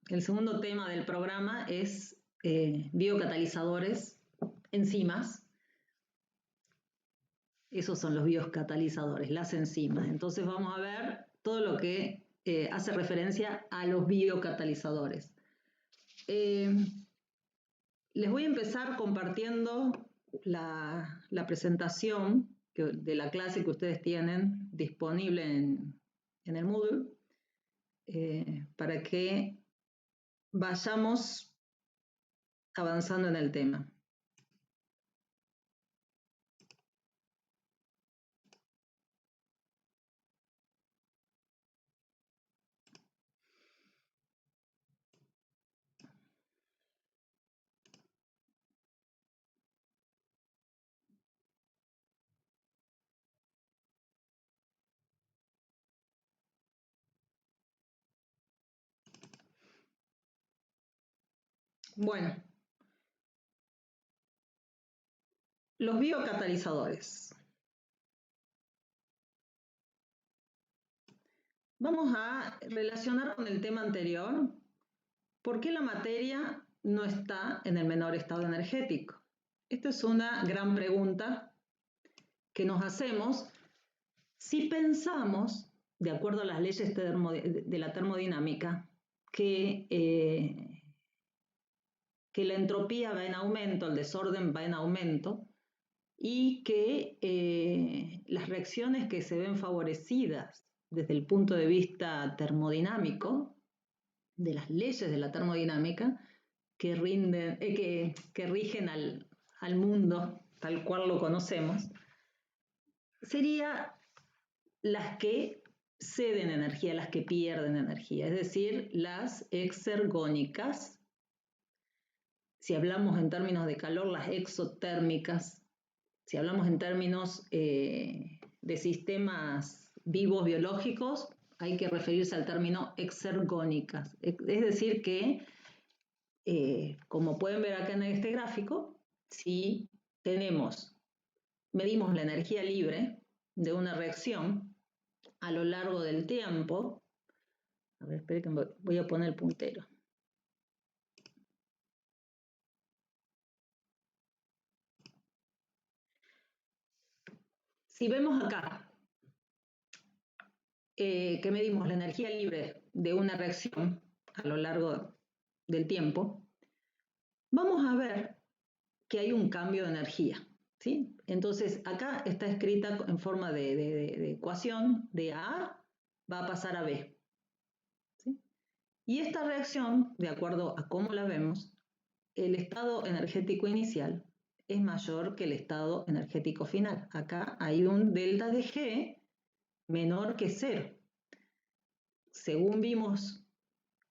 El segundo tema del programa es biocatalizadores, enzimas. Esos son los biocatalizadores, las enzimas. Entonces vamos a ver todo lo que hace referencia a los biocatalizadores. Les voy a empezar compartiendo la presentación de la clase que ustedes tienen disponible en el Moodle para que vayamos avanzando en el tema. Bueno, los biocatalizadores. Vamos a relacionar con el tema anterior, ¿por qué la materia no está en el menor estado energético? Esta es una gran pregunta que nos hacemos si pensamos, de acuerdo a las leyes de la termodinámica, que la entropía va en aumento, el desorden va en aumento, y que las reacciones que se ven favorecidas desde el punto de vista termodinámico, de las leyes de la termodinámica, que rigen al mundo tal cual lo conocemos, serían las que ceden energía, las que pierden energía, es decir, las exergónicas. Si hablamos en términos de calor, las exotérmicas. Si hablamos en términos de sistemas vivos biológicos, hay que referirse al término exergónicas. Es decir que, como pueden ver acá en este gráfico, si medimos la energía libre de una reacción a lo largo del tiempo. A ver, esperen que voy a poner el puntero. Si vemos acá que medimos la energía libre de una reacción a lo largo del tiempo, vamos a ver que hay un cambio de energía, ¿sí? Entonces, acá está escrita en forma de ecuación, de A va a pasar a B, ¿sí? Y esta reacción, de acuerdo a cómo la vemos, el estado energético inicial es mayor que el estado energético final. Acá hay un delta de G menor que 0. Según vimos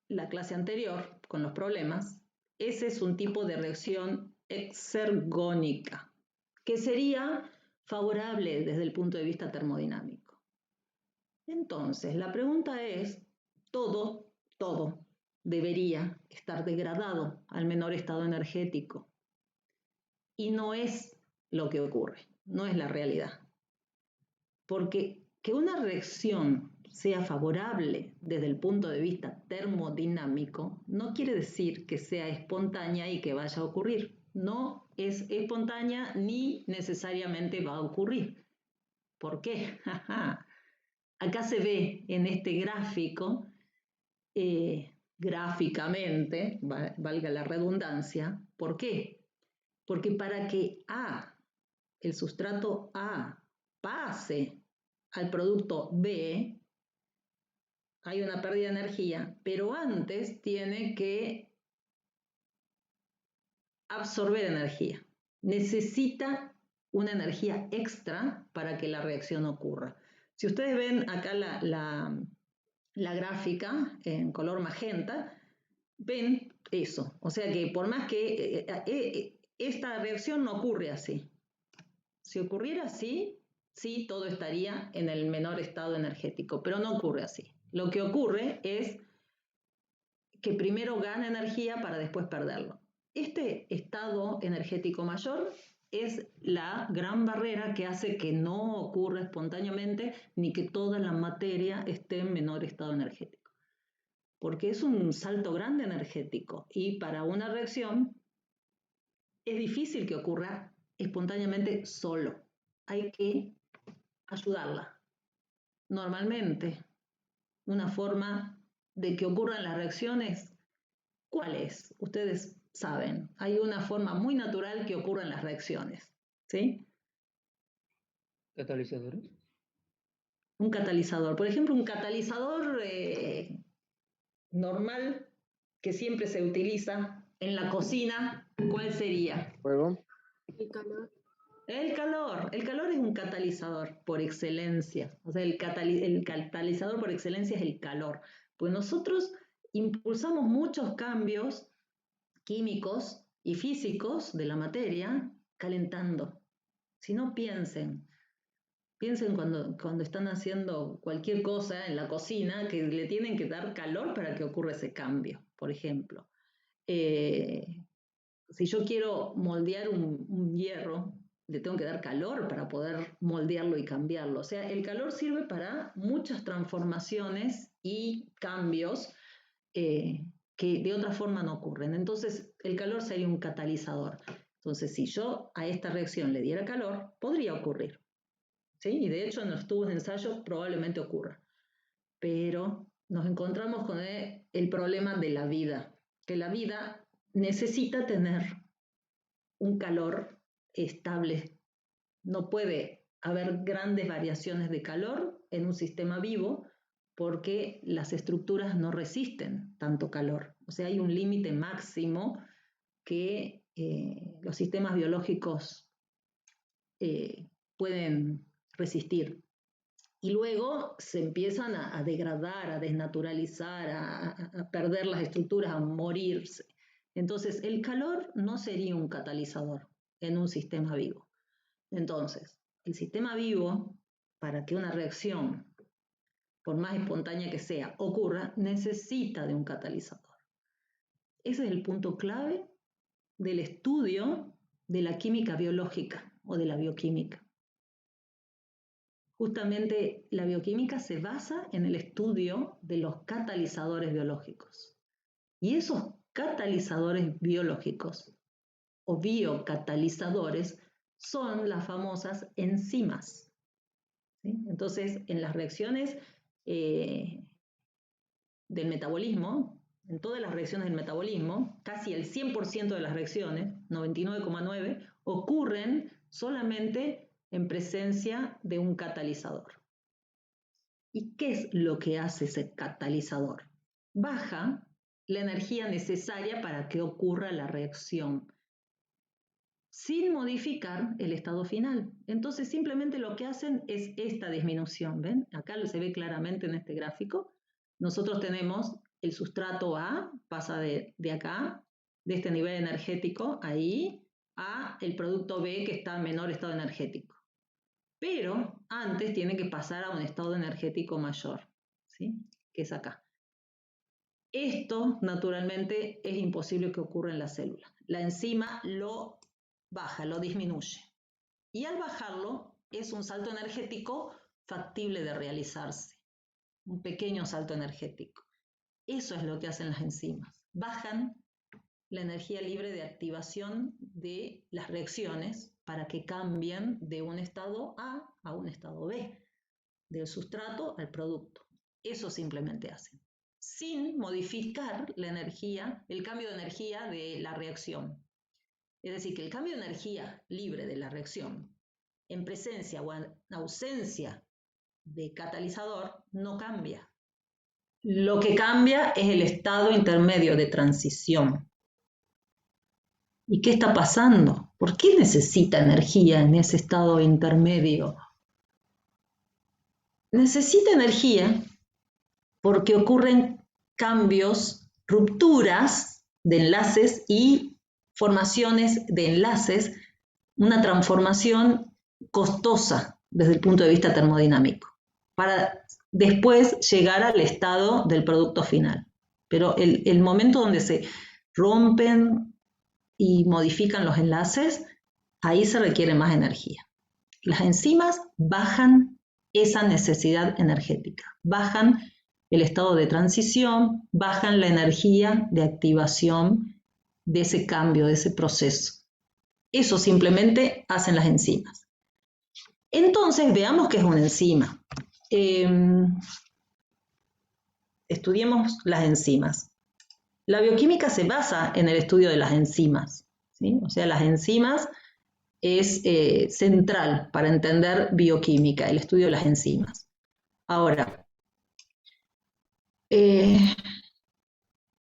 la clase anterior con los problemas, ese es un tipo de reacción exergónica, que sería favorable desde el punto de vista termodinámico. Entonces, la pregunta es, todo debería estar degradado al menor estado energético. Y no es lo que ocurre, no es la realidad. Porque que una reacción sea favorable desde el punto de vista termodinámico no quiere decir que sea espontánea y que vaya a ocurrir. No es espontánea ni necesariamente va a ocurrir. ¿Por qué? Acá se ve en este gráfico, gráficamente, valga la redundancia, ¿por qué? Porque para que el sustrato A, pase al producto B, hay una pérdida de energía, pero antes tiene que absorber energía. Necesita una energía extra para que la reacción ocurra. Si ustedes ven acá la gráfica en color magenta, ven eso. O sea que por más que esta reacción no ocurre así. Si ocurriera así, sí, todo estaría en el menor estado energético, pero no ocurre así. Lo que ocurre es que primero gana energía para después perderlo. Este estado energético mayor es la gran barrera que hace que no ocurra espontáneamente ni que toda la materia esté en menor estado energético. porque es un salto grande energético y para una reacción es difícil que ocurra espontáneamente solo. Hay que ayudarla. Normalmente, una forma de que ocurran las reacciones, ¿cuál es? Ustedes saben, hay una forma muy natural que ocurran las reacciones, ¿sí? Catalizadores. Un catalizador. Por ejemplo, un catalizador normal que siempre se utiliza en la cocina, ¿cuál sería? Fuego. El calor. El calor. El calor es un catalizador por excelencia. O sea, el catalizador por excelencia es el calor. Pues nosotros impulsamos muchos cambios químicos y físicos de la materia calentando. Si no, piensen cuando están haciendo cualquier cosa en la cocina que le tienen que dar calor para que ocurra ese cambio, por ejemplo. Si yo quiero moldear un hierro, le tengo que dar calor para poder moldearlo y cambiarlo. O sea, el calor sirve para muchas transformaciones y cambios que de otra forma no ocurren. Entonces, el calor sería un catalizador. Entonces, si yo a esta reacción le diera calor, podría ocurrir. ¿Sí? Y de hecho en los tubos de ensayo probablemente ocurra. Pero nos encontramos con el problema de la vida, que la vida necesita tener un calor estable. No puede haber grandes variaciones de calor en un sistema vivo porque las estructuras no resisten tanto calor. O sea, hay un límite máximo que los sistemas biológicos pueden resistir. Y luego se empiezan a degradar, a desnaturalizar, a perder las estructuras, a morirse. Entonces, el calor no sería un catalizador en un sistema vivo. Entonces, el sistema vivo, para que una reacción, por más espontánea que sea, ocurra, necesita de un catalizador. Ese es el punto clave del estudio de la química biológica o de la bioquímica. Justamente la bioquímica se basa en el estudio de los catalizadores biológicos. Y esos catalizadores biológicos o biocatalizadores son las famosas enzimas. ¿Sí? Entonces, en las reacciones del metabolismo, en todas las reacciones del metabolismo, casi el 100% de las reacciones, 99,9%, ocurren solamente en presencia de un catalizador. ¿Y qué es lo que hace ese catalizador? Baja la energía necesaria para que ocurra la reacción, sin modificar el estado final. Entonces simplemente lo que hacen es esta disminución, ¿ven? Acá se ve claramente en este gráfico. Nosotros tenemos el sustrato A, pasa de acá, de este nivel energético, ahí, a el producto B que está en menor estado energético. Pero antes tiene que pasar a un estado energético mayor, ¿sí? Que es acá. Esto, naturalmente, es imposible que ocurra en la célula. La enzima lo baja, lo disminuye. Y al bajarlo, es un salto energético factible de realizarse. Un pequeño salto energético. Eso es lo que hacen las enzimas. Bajan la energía libre de activación de las reacciones para que cambien de un estado A un estado B, del sustrato al producto. Eso simplemente hacen, sin modificar la energía, el cambio de energía de la reacción. Es decir, que el cambio de energía libre de la reacción, en presencia o en ausencia de catalizador, no cambia. Lo que cambia es el estado intermedio de transición. ¿Y qué está pasando? ¿Por qué necesita energía en ese estado intermedio? Necesita energía porque ocurren cambios, rupturas de enlaces y formaciones de enlaces, una transformación costosa desde el punto de vista termodinámico, para después llegar al estado del producto final. Pero el momento donde se rompen y modifican los enlaces, ahí se requiere más energía. Las enzimas bajan esa necesidad energética, bajan el estado de transición, bajan la energía de activación de ese cambio, de ese proceso. Eso simplemente hacen las enzimas. Entonces, veamos qué es una enzima. Estudiemos las enzimas. La bioquímica se basa en el estudio de las enzimas, ¿sí? O sea, las enzimas es central para entender bioquímica, el estudio de las enzimas. Ahora,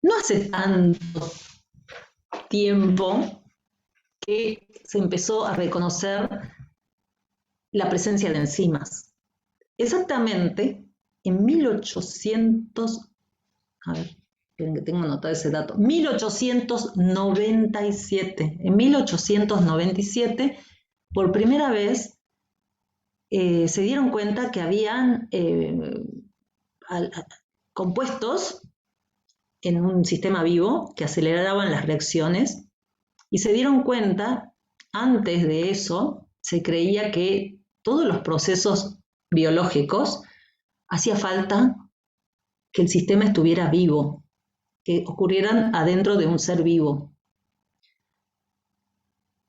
no hace tanto tiempo que se empezó a reconocer la presencia de enzimas. Exactamente en 1800, a ver, esperen que tengo anotado ese dato, 1897. En 1897, por primera vez, se dieron cuenta que habían compuestos en un sistema vivo que aceleraban las reacciones y se dieron cuenta, antes de eso, se creía que todos los procesos biológicos hacía falta que el sistema estuviera vivo, que ocurrieran adentro de un ser vivo.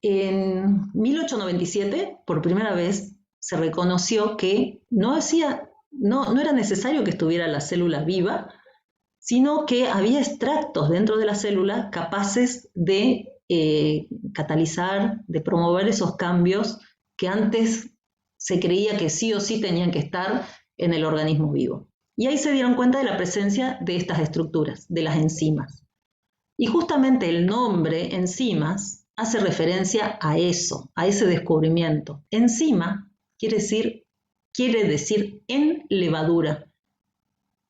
En 1897, por primera vez, se reconoció que no era necesario que estuviera la célula viva, sino que había extractos dentro de la célula capaces de catalizar, de promover esos cambios que antes se creía que sí o sí tenían que estar en el organismo vivo. Y ahí se dieron cuenta de la presencia de estas estructuras, de las enzimas. Y justamente el nombre enzimas hace referencia a eso, a ese descubrimiento. Enzima quiere decir en levadura,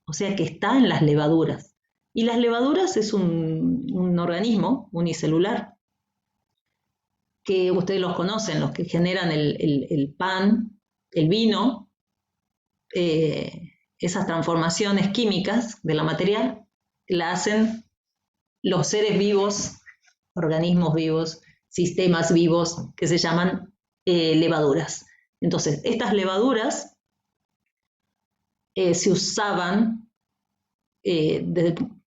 o sea que está en las levaduras. Y las levaduras es un organismo unicelular, que ustedes los conocen, los que generan el pan, el vino, esas transformaciones químicas de la materia la hacen los seres vivos, organismos vivos, sistemas vivos, que se llaman levaduras. Entonces, estas levaduras se usaban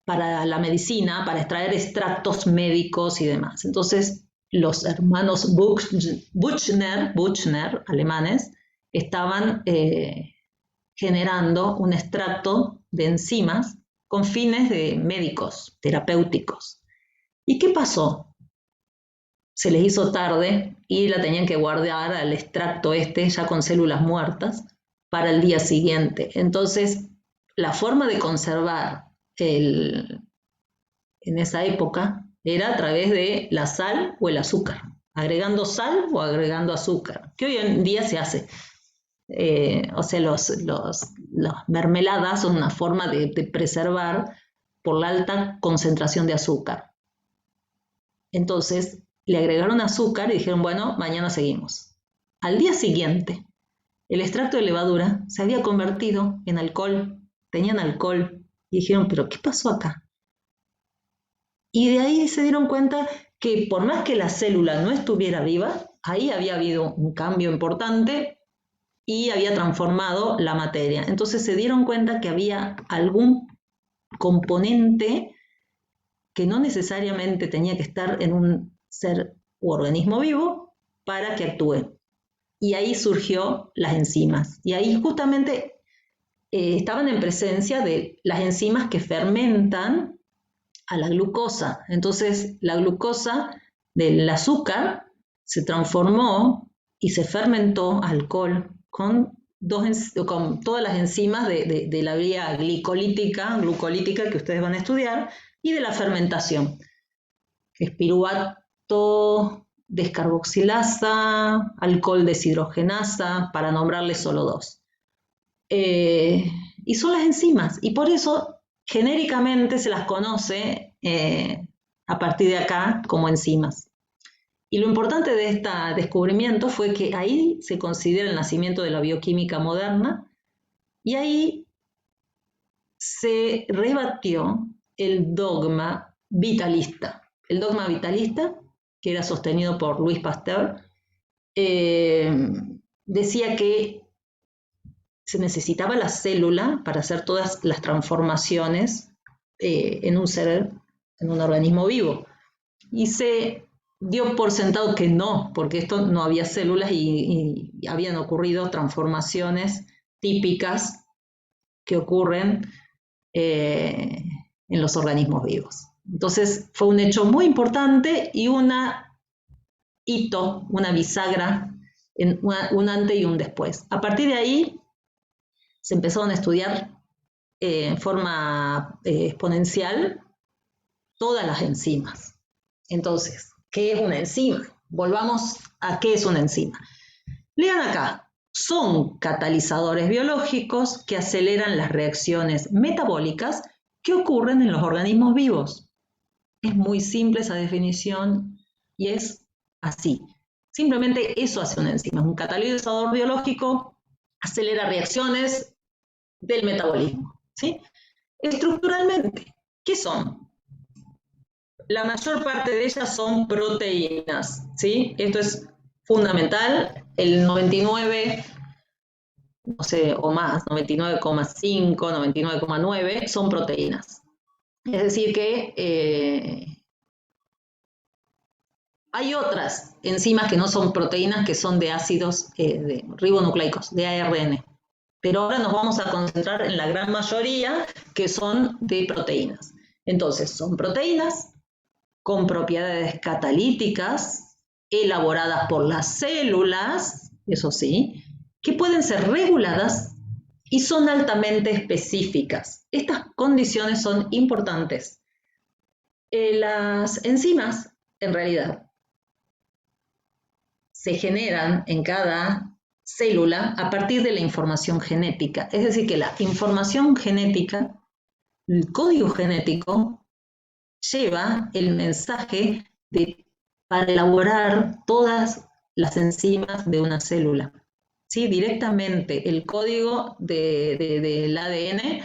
para la medicina, para extraer extractos médicos y demás. Entonces, los hermanos Buchner, alemanes, estaban generando un extracto de enzimas con fines de médicos, terapéuticos. ¿Y qué pasó? Se les hizo tarde y la tenían que guardar al extracto ya con células muertas para el día siguiente. Entonces, la forma de conservar en esa época era a través de la sal o el azúcar, agregando sal o agregando azúcar, que hoy en día se hace. O sea, las mermeladas son una forma de preservar por la alta concentración de azúcar. Entonces, le agregaron azúcar y dijeron, bueno, mañana seguimos. Al día siguiente, el extracto de levadura se había convertido en alcohol, tenían alcohol, y dijeron, pero ¿qué pasó acá? Y de ahí se dieron cuenta que por más que la célula no estuviera viva, ahí había habido un cambio importante y había transformado la materia. Entonces se dieron cuenta que había algún componente que no necesariamente tenía que estar en un ser u organismo vivo para que actúe. Y ahí surgió las enzimas. Y ahí justamente estaban en presencia de las enzimas que fermentan a la glucosa. Entonces, la glucosa del azúcar se transformó y se fermentó a alcohol con todas las enzimas de la vía glucolítica que ustedes van a estudiar y de la fermentación. Espiruvato, descarboxilasa, alcohol deshidrogenasa, para nombrarles solo dos. Y son las enzimas, y por eso genéricamente se las conoce a partir de acá como enzimas. Y lo importante de este descubrimiento fue que ahí se considera el nacimiento de la bioquímica moderna y ahí se rebatió el dogma vitalista. El dogma vitalista, que era sostenido por Louis Pasteur, decía que se necesitaba la célula para hacer todas las transformaciones en un ser, en un organismo vivo. Y se dio por sentado que no, porque esto no había células y habían ocurrido transformaciones típicas que ocurren en los organismos vivos. Entonces fue un hecho muy importante y una hito, una bisagra, un antes y un después. A partir de ahí se empezaron a estudiar en forma exponencial todas las enzimas. Entonces, ¿qué es una enzima? Volvamos a qué es una enzima. Lean acá, son catalizadores biológicos que aceleran las reacciones metabólicas que ocurren en los organismos vivos. Es muy simple esa definición y es así. Simplemente eso hace una enzima. Un catalizador biológico acelera reacciones del metabolismo, ¿sí? Estructuralmente, ¿qué son? La mayor parte de ellas son proteínas, ¿sí? Esto es fundamental. El 99, no sé, o más, 99,5, 99,9 son proteínas. Es decir que hay otras enzimas que no son proteínas, que son de ácidos de ribonucleicos, de ARN. Pero ahora nos vamos a concentrar en la gran mayoría que son de proteínas. Entonces, son proteínas con propiedades catalíticas, elaboradas por las células, eso sí, que pueden ser reguladas y son altamente específicas. Estas condiciones son importantes. Las enzimas, en realidad, se generan en cada célula a partir de la información genética. Es decir, que la información genética, el código genético, lleva el mensaje para elaborar todas las enzimas de una célula. ¿Sí? Directamente el código del ADN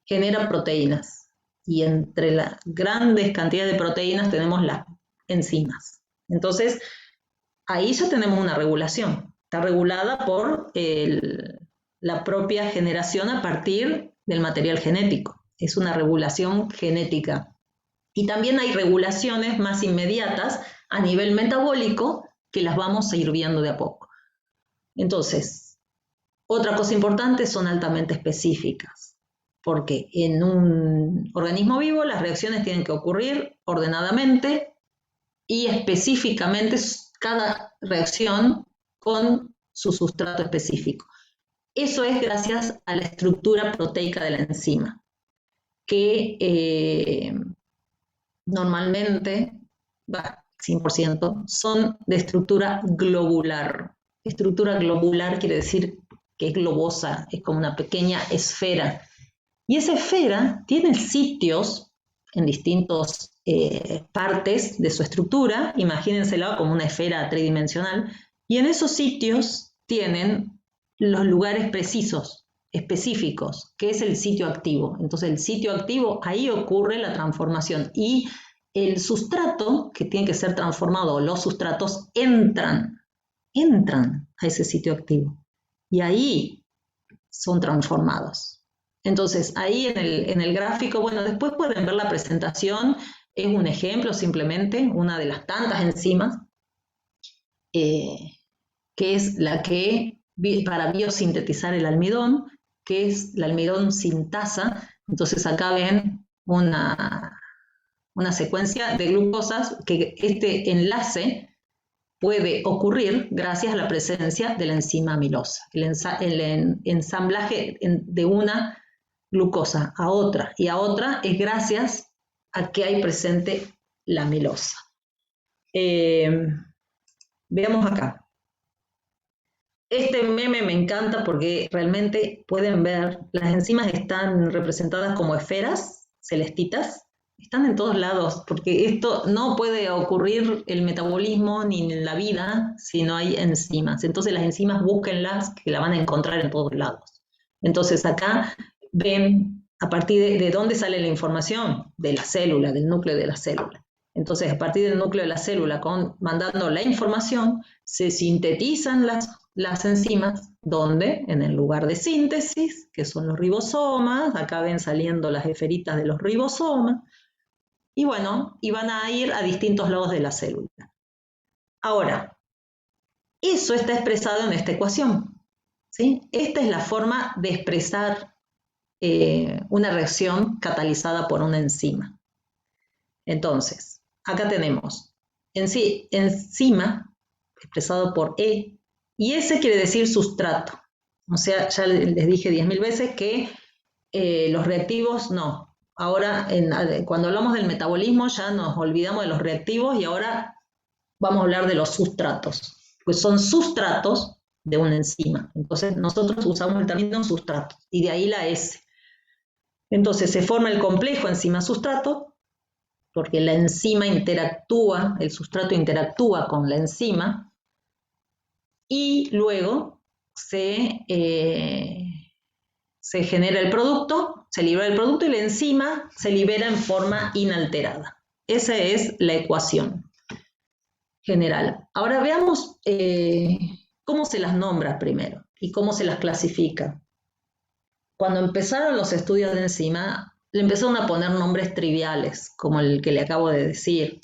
genera proteínas. Y entre las grandes cantidades de proteínas tenemos las enzimas. Entonces, ahí ya tenemos una regulación. Está regulada por la propia generación a partir del material genético. Es una regulación genética. Y también hay regulaciones más inmediatas a nivel metabólico que las vamos a ir viendo de a poco. Entonces, otra cosa importante, son altamente específicas, porque en un organismo vivo las reacciones tienen que ocurrir ordenadamente y específicamente cada reacción con su sustrato específico. Eso es gracias a la estructura proteica de la enzima, que normalmente, 100%, son de estructura globular. Estructura globular quiere decir que es globosa, es como una pequeña esfera. Y esa esfera tiene sitios en distintas partes de su estructura, imagínensela como una esfera tridimensional, y en esos sitios tienen los lugares precisos, específicos, que es el sitio activo. Entonces el sitio activo, ahí ocurre la transformación y el sustrato que tiene que ser transformado, los sustratos entran a ese sitio activo y ahí son transformados. Entonces ahí en el gráfico, bueno, después pueden ver la presentación, es un ejemplo simplemente, una de las tantas enzimas, que es la que para biosintetizar el almidón, que es la almidón sintasa. Entonces acá ven una secuencia de glucosas que este enlace puede ocurrir gracias a la presencia de la enzima amilosa, el ensamblaje de una glucosa a otra y a otra es gracias a que hay presente la amilosa. Veamos acá. Este meme me encanta porque realmente pueden ver, las enzimas están representadas como esferas celestitas, están en todos lados, porque esto no puede ocurrir el metabolismo ni en la vida si no hay enzimas. Entonces las enzimas búsquenlas, que la van a encontrar en todos lados. Entonces acá ven a partir de dónde sale la información, de la célula, del núcleo de la célula. Entonces a partir del núcleo de la célula, mandando la información, se sintetizan las las enzimas, ¿dónde? En el lugar de síntesis, que son los ribosomas, acá ven saliendo las esferitas de los ribosomas, y bueno, y van a ir a distintos lados de la célula. Ahora, eso está expresado en esta ecuación, ¿sí? Esta es la forma de expresar una reacción catalizada por una enzima. Entonces, acá tenemos enzima, expresado por E, y S quiere decir sustrato. O sea, ya les dije 10.000 veces que los reactivos no. Ahora, cuando hablamos del metabolismo, ya nos olvidamos de los reactivos y ahora vamos a hablar de los sustratos, pues son sustratos de una enzima. Entonces, nosotros usamos el término sustrato, y de ahí la S. Entonces, se forma el complejo enzima-sustrato, porque la enzima interactúa, el sustrato interactúa con la enzima, y luego se genera el producto, se libera el producto y la enzima se libera en forma inalterada. Esa es la ecuación general. Ahora veamos cómo se las nombra primero y cómo se las clasifica. Cuando empezaron los estudios de enzima, le empezaron a poner nombres triviales, como el que le acabo de decir,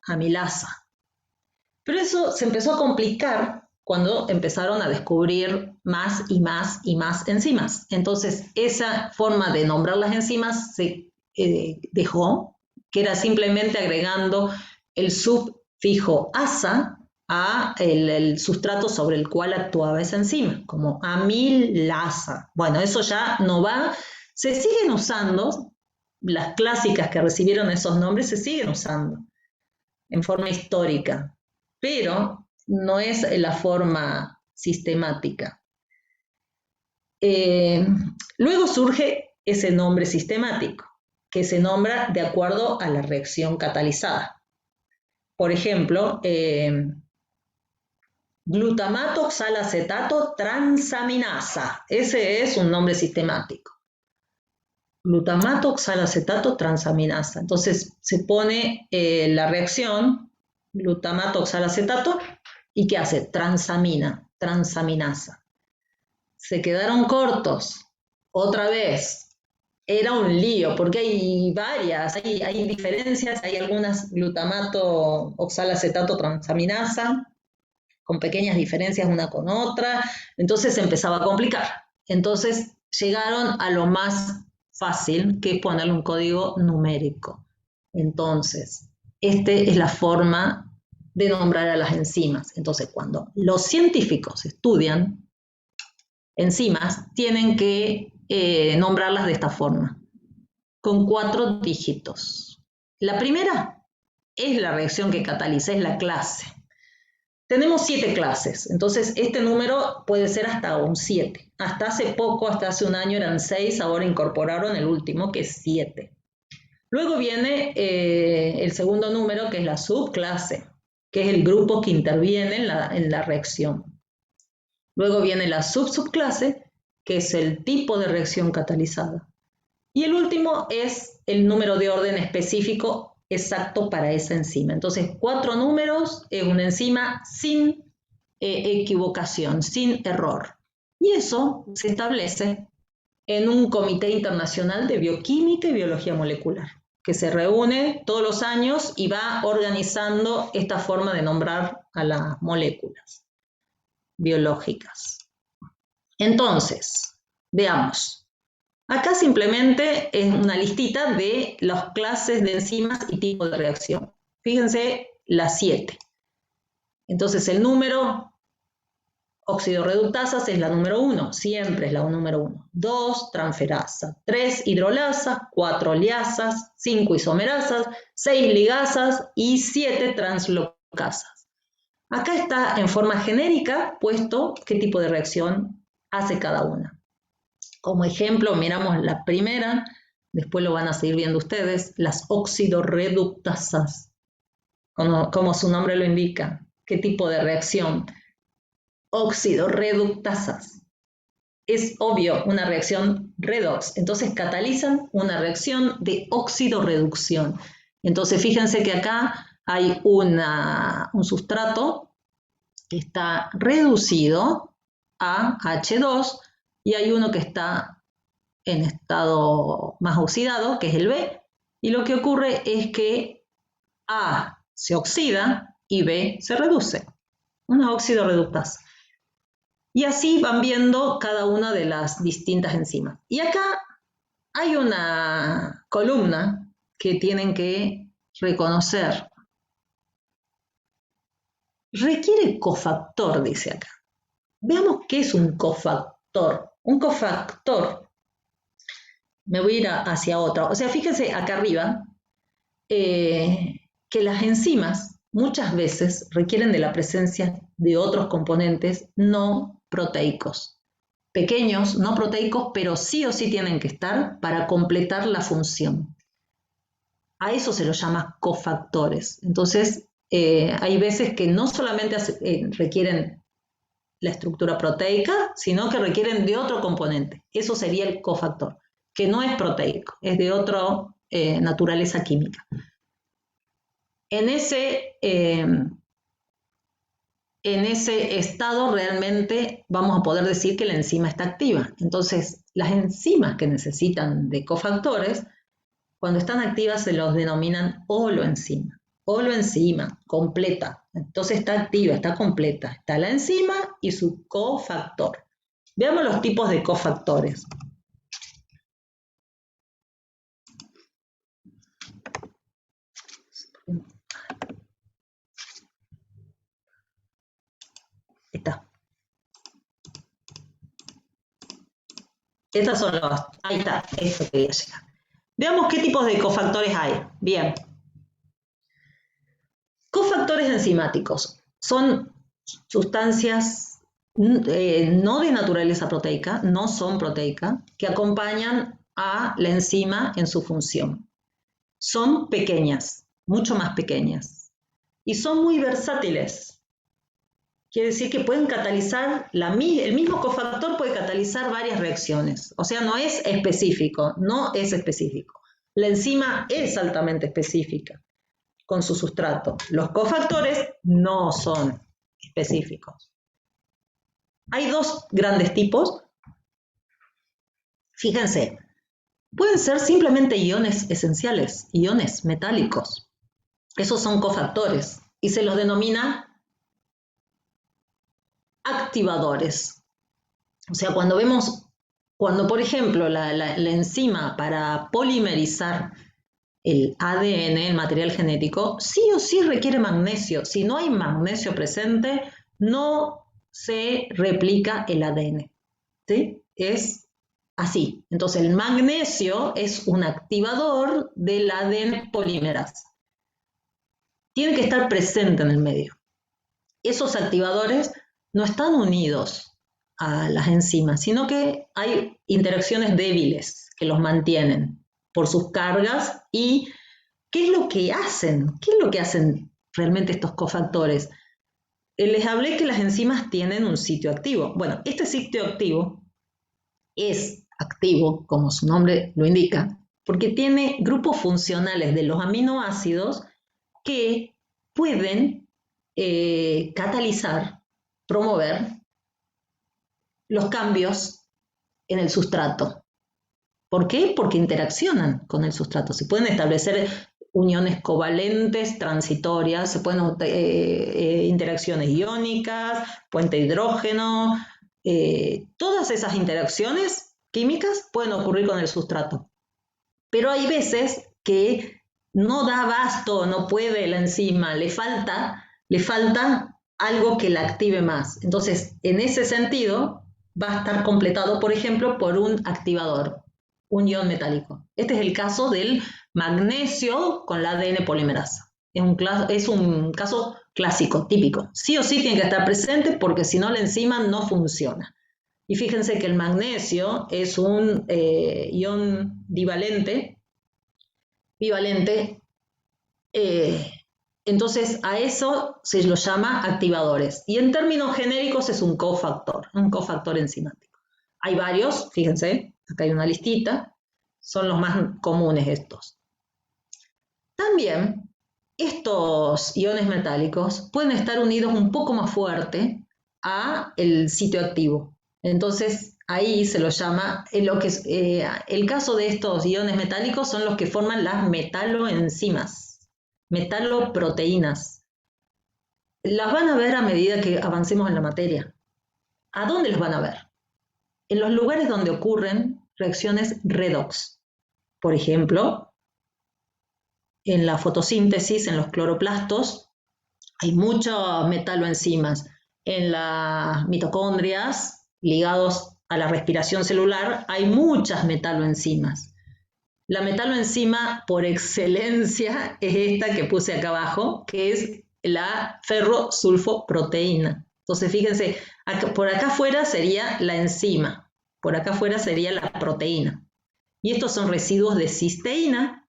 amilasa. Pero eso se empezó a complicar cuando empezaron a descubrir más y más y más enzimas. Entonces, esa forma de nombrar las enzimas se dejó, que era simplemente agregando el sufijo asa a el sustrato sobre el cual actuaba esa enzima, como amilasa. Bueno, eso ya no va. Se siguen usando, las clásicas que recibieron esos nombres se siguen usando en forma histórica, pero no es la forma sistemática. Luego surge ese nombre sistemático, que se nombra de acuerdo a la reacción catalizada. Por ejemplo, glutamato oxalacetato transaminasa. Ese es un nombre sistemático. Glutamato oxalacetato transaminasa. Entonces se pone la reacción glutamato oxalacetato y ¿qué hace? Transaminasa. Se quedaron cortos. Otra vez. Era un lío, porque hay varias, hay diferencias, hay algunas glutamato oxalacetato transaminasa, con pequeñas diferencias una con otra, entonces se empezaba a complicar. Entonces llegaron a lo más fácil, que es ponerle un código numérico. Entonces, esta es la forma de nombrar a las enzimas. Entonces, cuando los científicos estudian enzimas, tienen que nombrarlas de esta forma, con 4 dígitos. La primera es la reacción que cataliza, es la clase. Tenemos 7 clases, entonces este número puede ser hasta un 7. Hasta hace poco, hasta hace un año eran 6, ahora incorporaron el último que es 7. Luego viene el segundo número, que es la subclase, que es el grupo que interviene en la reacción. Luego viene la subclase, que es el tipo de reacción catalizada. Y el último es el número de orden específico exacto para esa enzima. Entonces, 4 números es una enzima sin equivocación, sin error. Y eso se establece en un comité internacional de bioquímica y biología molecular, que se reúne todos los años y va organizando esta forma de nombrar a las moléculas biológicas. Entonces, veamos. Acá simplemente es una listita de las clases de enzimas y tipos de reacción. Fíjense las 7. Entonces el número oxidorreductasas es la número 1, siempre es la número 1. 2, transferasa. 3, hidrolasa. 4, liasas. 5, isomerasas. 6, ligasas. Y 7, translocasas. Acá está en forma genérica puesto qué tipo de reacción hace cada una. Como ejemplo, miramos la primera, después lo van a seguir viendo ustedes, las oxidorreductasas, como su nombre lo indica. ¿Qué tipo de reacción? Oxidorreductasas. Es obvio, una reacción redox. Entonces catalizan una reacción de oxidorreducción. Entonces fíjense que acá hay un sustrato que está reducido a H2 y hay uno que está en estado más oxidado, que es el B, y lo que ocurre es que A se oxida y B se reduce, una oxidorreductasa. Y así van viendo cada una de las distintas enzimas. Y acá hay una columna que tienen que reconocer. Requiere cofactor, dice acá. Veamos qué es un cofactor. Un cofactor, me voy a ir hacia otra. O sea, fíjense acá arriba que las enzimas muchas veces requieren de la presencia de otros componentes no proteicos. Pequeños, no proteicos, pero sí o sí tienen que estar para completar la función. A eso se los llama cofactores. Entonces, hay veces que no solamente requieren la estructura proteica, sino que requieren de otro componente. Eso sería el cofactor, que no es proteico, es de otra naturaleza química. En ese estado realmente vamos a poder decir que la enzima está activa. Entonces, las enzimas que necesitan de cofactores, cuando están activas se los denominan holoenzima. Holoenzima, completa. Entonces está activa, está completa. Está la enzima y su cofactor. Veamos los tipos de cofactores. Está. Estas son los... Ahí está, eso quería llegar. Veamos qué tipos de cofactores hay. Bien. Cofactores enzimáticos son sustancias no de naturaleza proteica, no son proteicas, que acompañan a la enzima en su función. Son pequeñas, mucho más pequeñas, y son muy versátiles. Quiere decir que pueden catalizar, el mismo cofactor puede catalizar varias reacciones. O sea, no es específico, no es específico. La enzima es altamente específica con su sustrato. Los cofactores no son específicos. Hay dos grandes tipos. Fíjense, pueden ser simplemente iones esenciales, iones metálicos. Esos son cofactores y se los denomina activadores. O sea, cuando por ejemplo la enzima para polimerizar el ADN, el material genético, sí o sí requiere magnesio. Si no hay magnesio presente, no se replica el ADN. ¿Sí? Es así. Entonces, el magnesio es un activador del ADN polimerasa. Tiene que estar presente en el medio. Esos activadores no están unidos a las enzimas, sino que hay interacciones débiles que los mantienen por sus cargas. ¿Y qué es lo que hacen? ¿Qué es lo que hacen realmente estos cofactores? Les hablé que las enzimas tienen un sitio activo. Bueno, este sitio activo es activo, como su nombre lo indica, porque tiene grupos funcionales de los aminoácidos que pueden catalizar, promover los cambios en el sustrato. ¿Por qué? Porque interaccionan con el sustrato. Se pueden establecer uniones covalentes, transitorias, se pueden interacciones iónicas, puente de hidrógeno. Todas esas interacciones químicas pueden ocurrir con el sustrato. Pero hay veces que no da abasto, no puede la enzima, le falta algo que la active más. Entonces, en ese sentido, va a estar completado, por ejemplo, por un activador, un ion metálico. Este es el caso del magnesio con la ADN polimerasa. Es un caso clásico, típico. Sí o sí tiene que estar presente porque si no la enzima no funciona. Y fíjense que el magnesio es un ion bivalente, entonces a eso se lo llama activadores. Y en términos genéricos es un cofactor enzimático. Hay varios, fíjense, acá hay una listita, son los más comunes estos. También estos iones metálicos pueden estar unidos un poco más fuerte a el sitio activo. Entonces, ahí se lo llama, el caso de estos iones metálicos son los que forman las metaloenzimas, metaloproteínas. Las van a ver a medida que avancemos en la materia. ¿A dónde los van a ver? En los lugares donde ocurren reacciones redox. Por ejemplo, en la fotosíntesis, en los cloroplastos, hay muchas metaloenzimas. En las mitocondrias, ligados a la respiración celular, hay muchas metaloenzimas. La metaloenzima por excelencia es esta que puse acá abajo, que es la ferrosulfoproteína. Entonces, fíjense, por acá afuera sería la enzima, por acá afuera sería la proteína. Y estos son residuos de cisteína,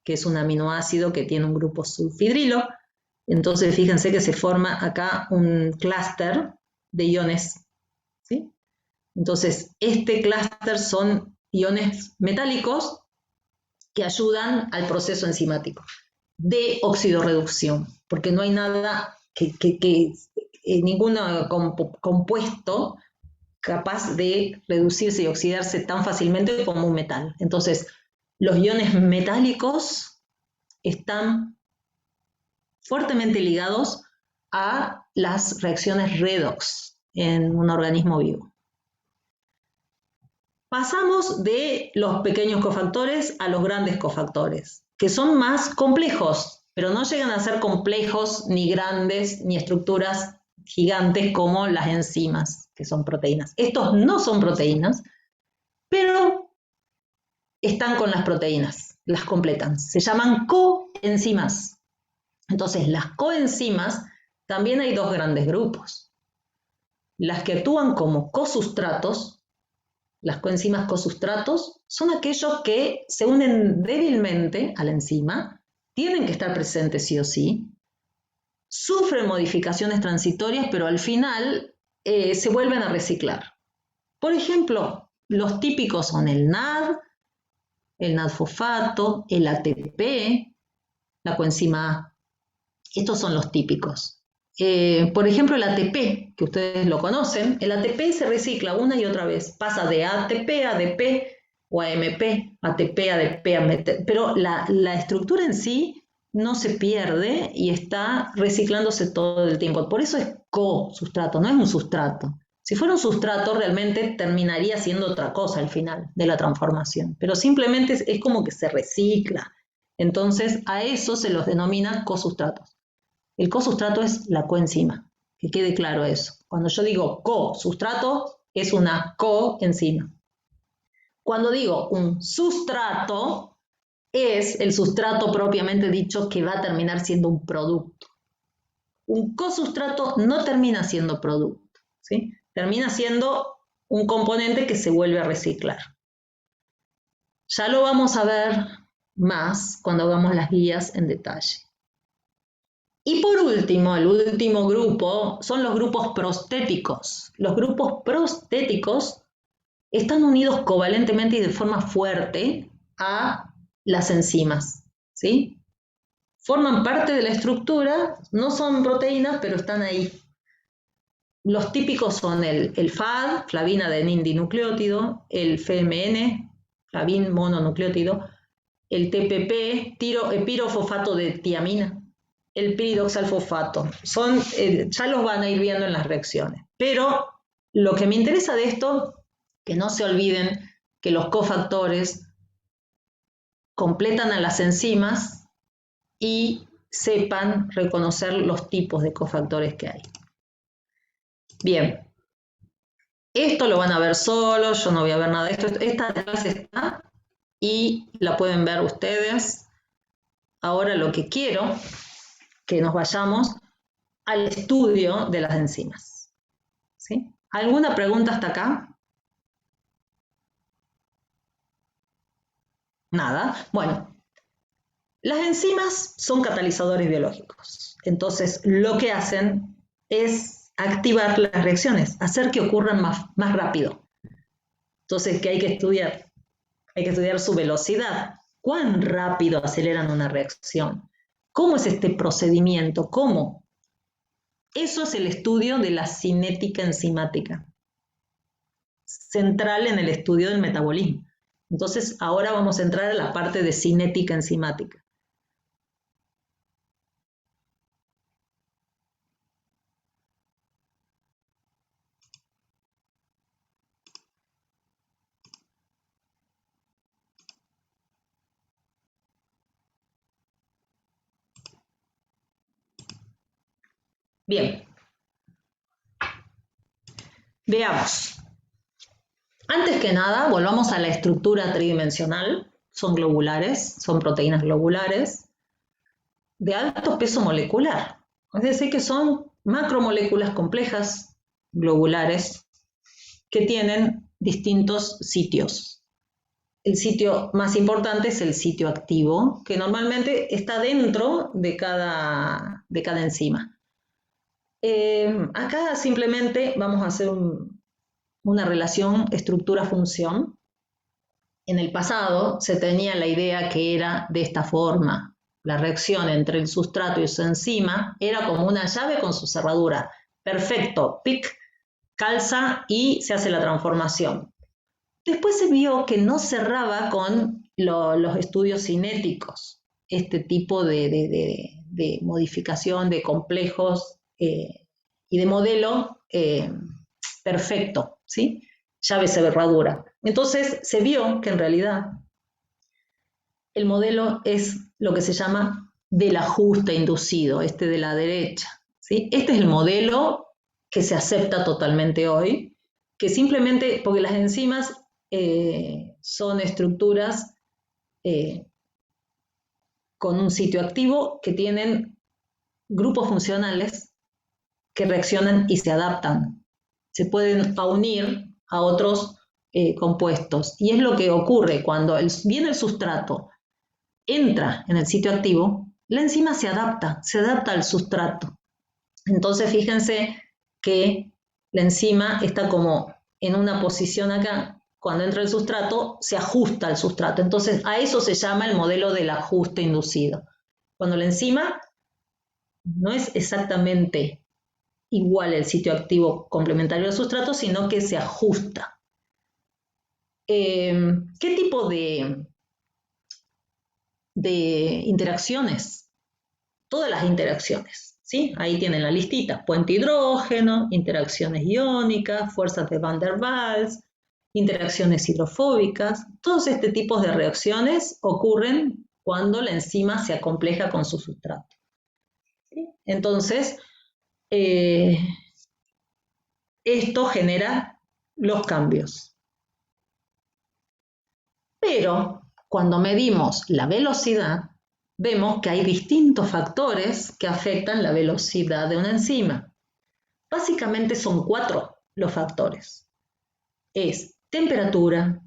que es un aminoácido que tiene un grupo sulfhidrilo. Entonces, fíjense que se forma acá un clúster de iones, ¿sí? Entonces, este clúster son iones metálicos que ayudan al proceso enzimático de oxidorreducción, porque no hay nada ningún compuesto capaz de reducirse y oxidarse tan fácilmente como un metal. Entonces, los iones metálicos están fuertemente ligados a las reacciones redox en un organismo vivo. Pasamos de los pequeños cofactores a los grandes cofactores, que son más complejos, pero no llegan a ser complejos ni grandes ni estructuras gigantes como las enzimas, que son proteínas. Estos no son proteínas, pero están con las proteínas, las completan. Se llaman coenzimas. Entonces, las coenzimas también hay dos grandes grupos. Las que actúan como cosustratos. Las coenzimas cosustratos son aquellos que se unen débilmente a la enzima, tienen que estar presentes sí o sí, sufren modificaciones transitorias, pero al final se vuelven a reciclar. Por ejemplo, los típicos son el NAD, el NAD-fosfato, el ATP, la coenzima A. Estos son los típicos. Por ejemplo, el ATP, que ustedes lo conocen, el ATP se recicla una y otra vez, pasa de ATP a ADP o AMP, ATP, ADP, AMP, pero la estructura en sí no se pierde y está reciclándose todo el tiempo. Por eso es co-sustrato, no es un sustrato. Si fuera un sustrato, realmente terminaría siendo otra cosa al final de la transformación, pero simplemente es como que se recicla. Entonces, a eso se los denomina cosustratos. El cosustrato es la coenzima, que quede claro eso. Cuando yo digo cosustrato, es una coenzima. Cuando digo un sustrato, es el sustrato propiamente dicho que va a terminar siendo un producto. Un cosustrato no termina siendo producto, ¿sí? Termina siendo un componente que se vuelve a reciclar. Ya lo vamos a ver más cuando hagamos las guías en detalle. Y por último, el último grupo son los grupos prostéticos. Los grupos prostéticos están unidos covalentemente y de forma fuerte a las enzimas, ¿sí? Forman parte de la estructura, no son proteínas, pero están ahí. Los típicos son el FAD, flavina adenina dinucleótido, el FMN, flavin mononucleótido, el TPP, pirofosfato de tiamina, el piridoxalfosfato. Ya los van a ir viendo en las reacciones. Pero lo que me interesa de esto, que no se olviden que los cofactores completan a las enzimas y sepan reconocer los tipos de cofactores que hay. Bien, esto lo van a ver solos, yo no voy a ver nada de esto. Esta clase está y la pueden ver ustedes. Ahora lo que quiero que nos vayamos al estudio de las enzimas. ¿Sí? ¿Alguna pregunta hasta acá? Nada. Bueno, las enzimas son catalizadores biológicos. Entonces, lo que hacen es activar las reacciones, hacer que ocurran más rápido. Entonces, ¿qué hay que estudiar? Hay que estudiar su velocidad. ¿Cuán rápido aceleran una reacción? ¿Cómo es este procedimiento? ¿Cómo? Eso es el estudio de la cinética enzimática, central en el estudio del metabolismo. Entonces, ahora vamos a entrar a la parte de cinética enzimática. Bien, veamos. Antes que nada, volvamos a la estructura tridimensional. Son globulares, son proteínas globulares de alto peso molecular. Es decir, que son macromoléculas complejas globulares que tienen distintos sitios. El sitio más importante es el sitio activo, que normalmente está dentro de cada enzima. Acá simplemente vamos a hacer una relación estructura-función. En el pasado se tenía la idea que era de esta forma. La reacción entre el sustrato y su enzima era como una llave con su cerradura. Perfecto, pic, calza y se hace la transformación. Después se vio que no cerraba con los estudios cinéticos, este tipo de modificación de complejos y de modelo perfecto, ¿sí? Llave cerradura. Entonces se vio que en realidad el modelo es lo que se llama del ajuste inducido, este de la derecha, ¿sí? Este es el modelo que se acepta totalmente hoy, que simplemente, porque las enzimas son estructuras con un sitio activo que tienen grupos funcionales que reaccionan y se adaptan. Se pueden unir a otros compuestos. Y es lo que ocurre cuando viene el sustrato, entra en el sitio activo, la enzima se adapta al sustrato. Entonces fíjense que la enzima está como en una posición acá. Cuando entra el sustrato, se ajusta al sustrato. Entonces, a eso se llama el modelo del ajuste inducido. Cuando la enzima no es exactamente igual el sitio activo complementario al sustrato, sino que se ajusta. ¿Qué tipo de interacciones? Todas las interacciones, ¿sí? Ahí tienen la listita: puente hidrógeno, interacciones iónicas, fuerzas de Van der Waals, interacciones hidrofóbicas. Todos este tipos de reacciones ocurren cuando la enzima se acompleja con su sustrato, ¿sí? Entonces, esto genera los cambios. Pero cuando medimos la velocidad, vemos que hay distintos factores que afectan la velocidad de una enzima. Básicamente son 4 los factores. Es temperatura.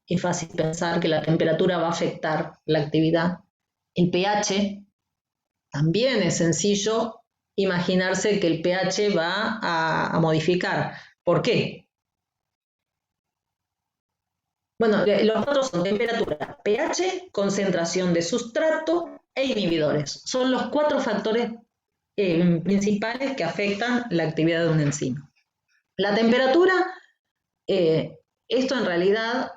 Es fácil pensar que la temperatura va a afectar la actividad. El pH, también es sencillo imaginarse que el pH va a modificar. ¿Por qué? Bueno, los otros son temperatura, pH, concentración de sustrato e inhibidores. Son los 4 factores principales que afectan la actividad de una enzima. La temperatura, esto en realidad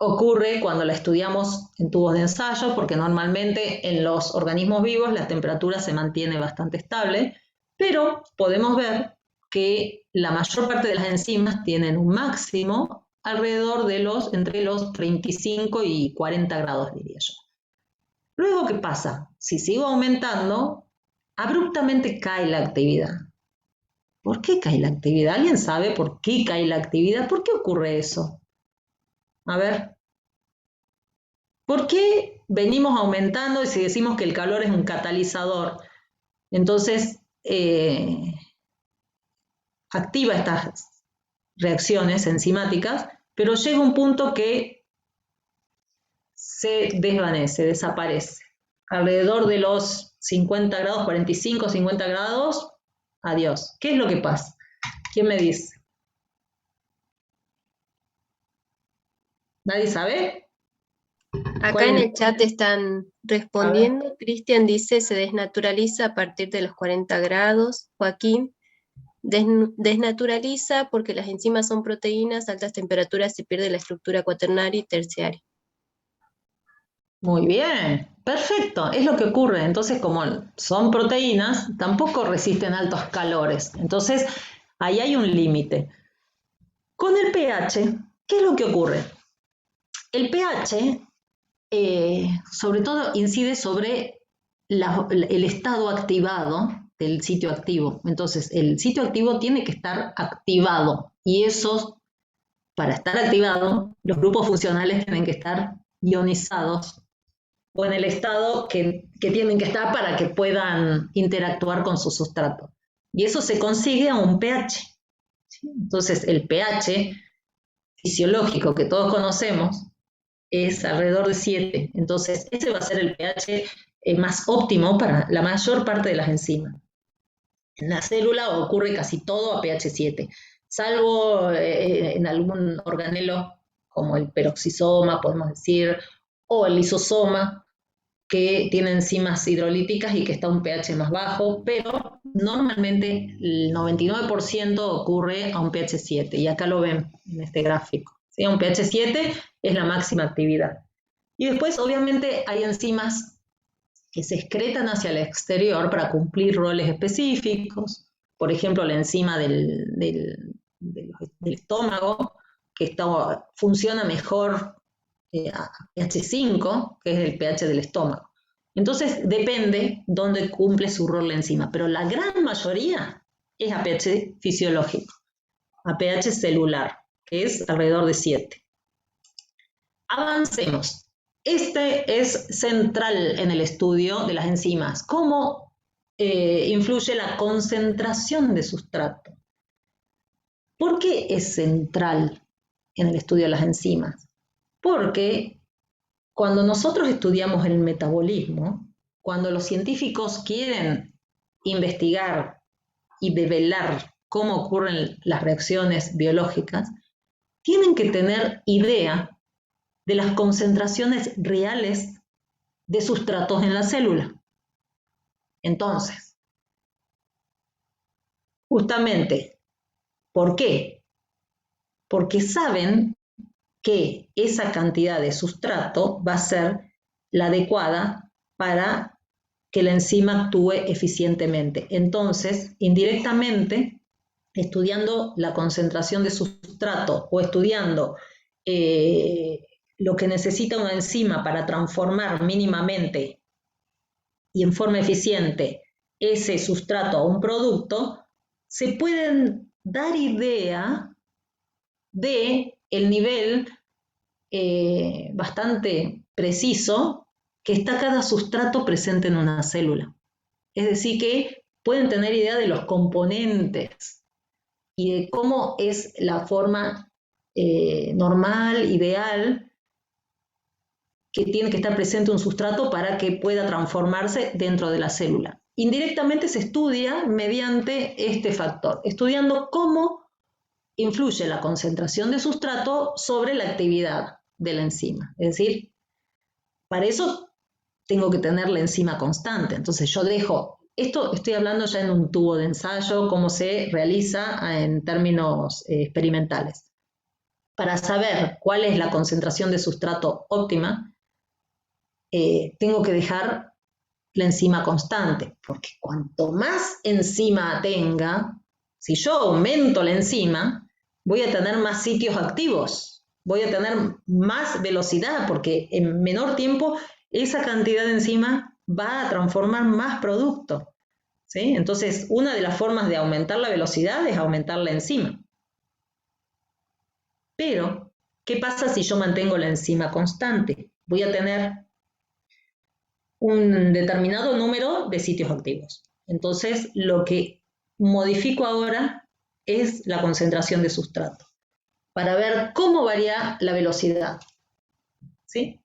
ocurre cuando la estudiamos en tubos de ensayo, porque normalmente en los organismos vivos la temperatura se mantiene bastante estable, pero podemos ver que la mayor parte de las enzimas tienen un máximo alrededor de entre los 35 y 40 grados, diría yo. Luego, ¿qué pasa? Si sigo aumentando, abruptamente cae la actividad. ¿Por qué cae la actividad? ¿Alguien sabe por qué cae la actividad? ¿Por qué ocurre eso? A ver, ¿por qué venimos aumentando y si decimos que el calor es un catalizador? Entonces, activa estas reacciones enzimáticas, pero llega un punto que se desvanece, desaparece. Alrededor de los 50 grados, 45, 50 grados, adiós. ¿Qué es lo que pasa? ¿Quién me dice? ¿Nadie sabe? Acá en el chat están respondiendo. Cristian dice, se desnaturaliza a partir de los 40 grados. Joaquín, desnaturaliza porque las enzimas son proteínas, a altas temperaturas se pierde la estructura cuaternaria y terciaria. Muy bien, perfecto, es lo que ocurre. Entonces, como son proteínas, tampoco resisten altos calores. Entonces, ahí hay un límite. Con el pH, ¿qué es lo que ocurre? El pH, sobre todo, incide sobre el estado activado del sitio activo. Entonces, el sitio activo tiene que estar activado y eso, para estar activado, los grupos funcionales tienen que estar ionizados o en el estado que tienen que estar para que puedan interactuar con su sustrato. Y eso se consigue a un pH. ¿Sí? Entonces, el pH fisiológico que todos conocemos es alrededor de 7. Entonces, ese va a ser el pH más óptimo para la mayor parte de las enzimas. En la célula ocurre casi todo a pH 7, salvo en algún organelo como el peroxisoma, podemos decir, o el lisosoma, que tiene enzimas hidrolíticas y que está a un pH más bajo, pero normalmente el 99% ocurre a un pH 7, y acá lo ven en este gráfico. ¿Sí? A un pH 7 es la máxima actividad. Y después, obviamente, hay enzimas que se excretan hacia el exterior para cumplir roles específicos, por ejemplo, la enzima del estómago, que funciona mejor a pH 5, que es el pH del estómago. Entonces depende dónde cumple su rol la enzima, pero la gran mayoría es a pH fisiológico, a pH celular, que es alrededor de 7. Avancemos. Este es central en el estudio de las enzimas. ¿Cómo influye la concentración de sustrato? ¿Por qué es central en el estudio de las enzimas? Porque cuando nosotros estudiamos el metabolismo, cuando los científicos quieren investigar y develar cómo ocurren las reacciones biológicas, tienen que tener idea de las concentraciones reales de sustratos en la célula. Entonces, justamente, ¿por qué? Porque saben que esa cantidad de sustrato va a ser la adecuada para que la enzima actúe eficientemente. Entonces, indirectamente, estudiando la concentración de sustrato o estudiando lo que necesita una enzima para transformar mínimamente y en forma eficiente ese sustrato a un producto, se pueden dar idea de el nivel bastante preciso que está cada sustrato presente en una célula. Es decir, que pueden tener idea de los componentes y de cómo es la forma normal, ideal, que tiene que estar presente un sustrato para que pueda transformarse dentro de la célula. Indirectamente se estudia mediante este factor, estudiando cómo influye la concentración de sustrato sobre la actividad de la enzima. Es decir, para eso tengo que tener la enzima constante. Entonces yo dejo, esto estoy hablando ya en un tubo de ensayo, cómo se realiza en términos experimentales. Para saber cuál es la concentración de sustrato óptima, tengo que dejar la enzima constante, porque cuanto más enzima tenga, si yo aumento la enzima, voy a tener más sitios activos, voy a tener más velocidad, porque en menor tiempo esa cantidad de enzima va a transformar más producto. ¿Sí? Entonces, una de las formas de aumentar la velocidad es aumentar la enzima. Pero, ¿qué pasa si yo mantengo la enzima constante? Voy a tener un determinado número de sitios activos. Entonces, lo que modifico ahora es la concentración de sustrato para ver cómo varía la velocidad. ¿Sí?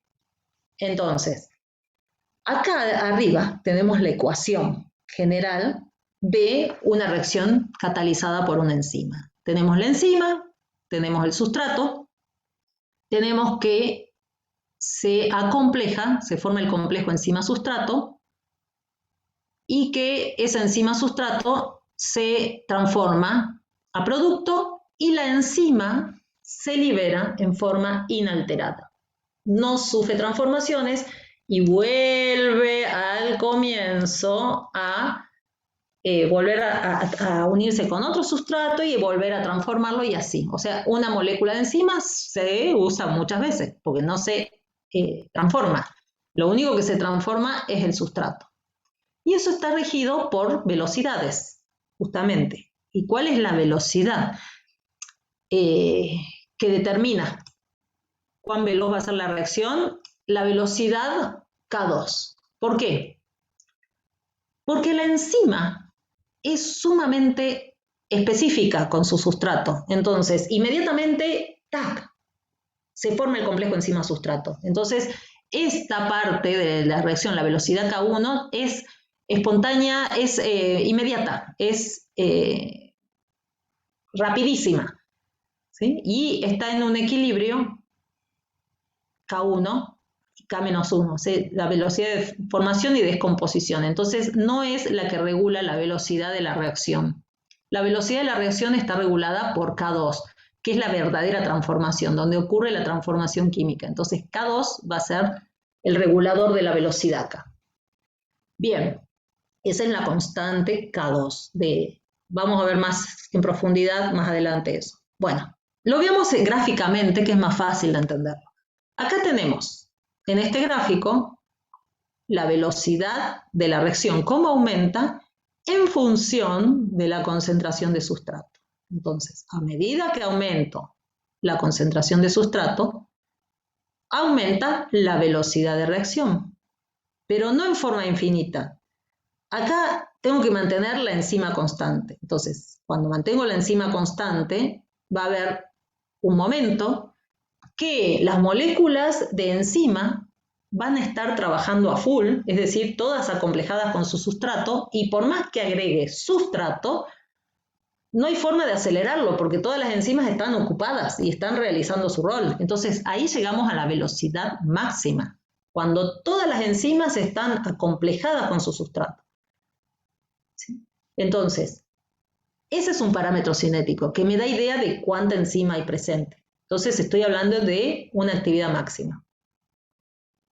Entonces, acá arriba tenemos la ecuación general de una reacción catalizada por una enzima. Tenemos la enzima, tenemos el sustrato, tenemos que se acompleja, se forma el complejo enzima-sustrato, y que esa enzima-sustrato se transforma a producto y la enzima se libera en forma inalterada. No sufre transformaciones y vuelve al comienzo a volver a unirse con otro sustrato y volver a transformarlo y así. O sea, una molécula de enzima se usa muchas veces porque no se transforma. Lo único que se transforma es el sustrato. Y eso está regido por velocidades, justamente. ¿Y cuál es la velocidad que determina cuán veloz va a ser la reacción? La velocidad K2. ¿Por qué? Porque la enzima es sumamente específica con su sustrato. Entonces, inmediatamente, ¡tac!, se forma el complejo enzima-sustrato. Entonces, esta parte de la reacción, la velocidad K1, es espontánea, es inmediata, es rapidísima, ¿sí? Y está en un equilibrio K1 y K-1, ¿sí? La velocidad de formación y descomposición. Entonces, no es la que regula la velocidad de la reacción. La velocidad de la reacción está regulada por K2, que es la verdadera transformación, donde ocurre la transformación química. Entonces, K2 va a ser el regulador de la velocidad acá. Bien, esa es la constante K2. Vamos a ver más en profundidad más adelante eso. Bueno, lo vemos gráficamente, que es más fácil de entenderlo. Acá tenemos, en este gráfico, la velocidad de la reacción, cómo aumenta en función de la concentración de sustrato. Entonces, a medida que aumento la concentración de sustrato, aumenta la velocidad de reacción, pero no en forma infinita. Acá tengo que mantener la enzima constante. Entonces, cuando mantengo la enzima constante, va a haber un momento que las moléculas de enzima van a estar trabajando a full, es decir, todas acomplejadas con su sustrato, y por más que agregue sustrato, no hay forma de acelerarlo porque todas las enzimas están ocupadas y están realizando su rol. Entonces, ahí llegamos a la velocidad máxima, cuando todas las enzimas están acomplejadas con su sustrato. ¿Sí? Entonces, ese es un parámetro cinético que me da idea de cuánta enzima hay presente. Entonces, estoy hablando de una actividad máxima,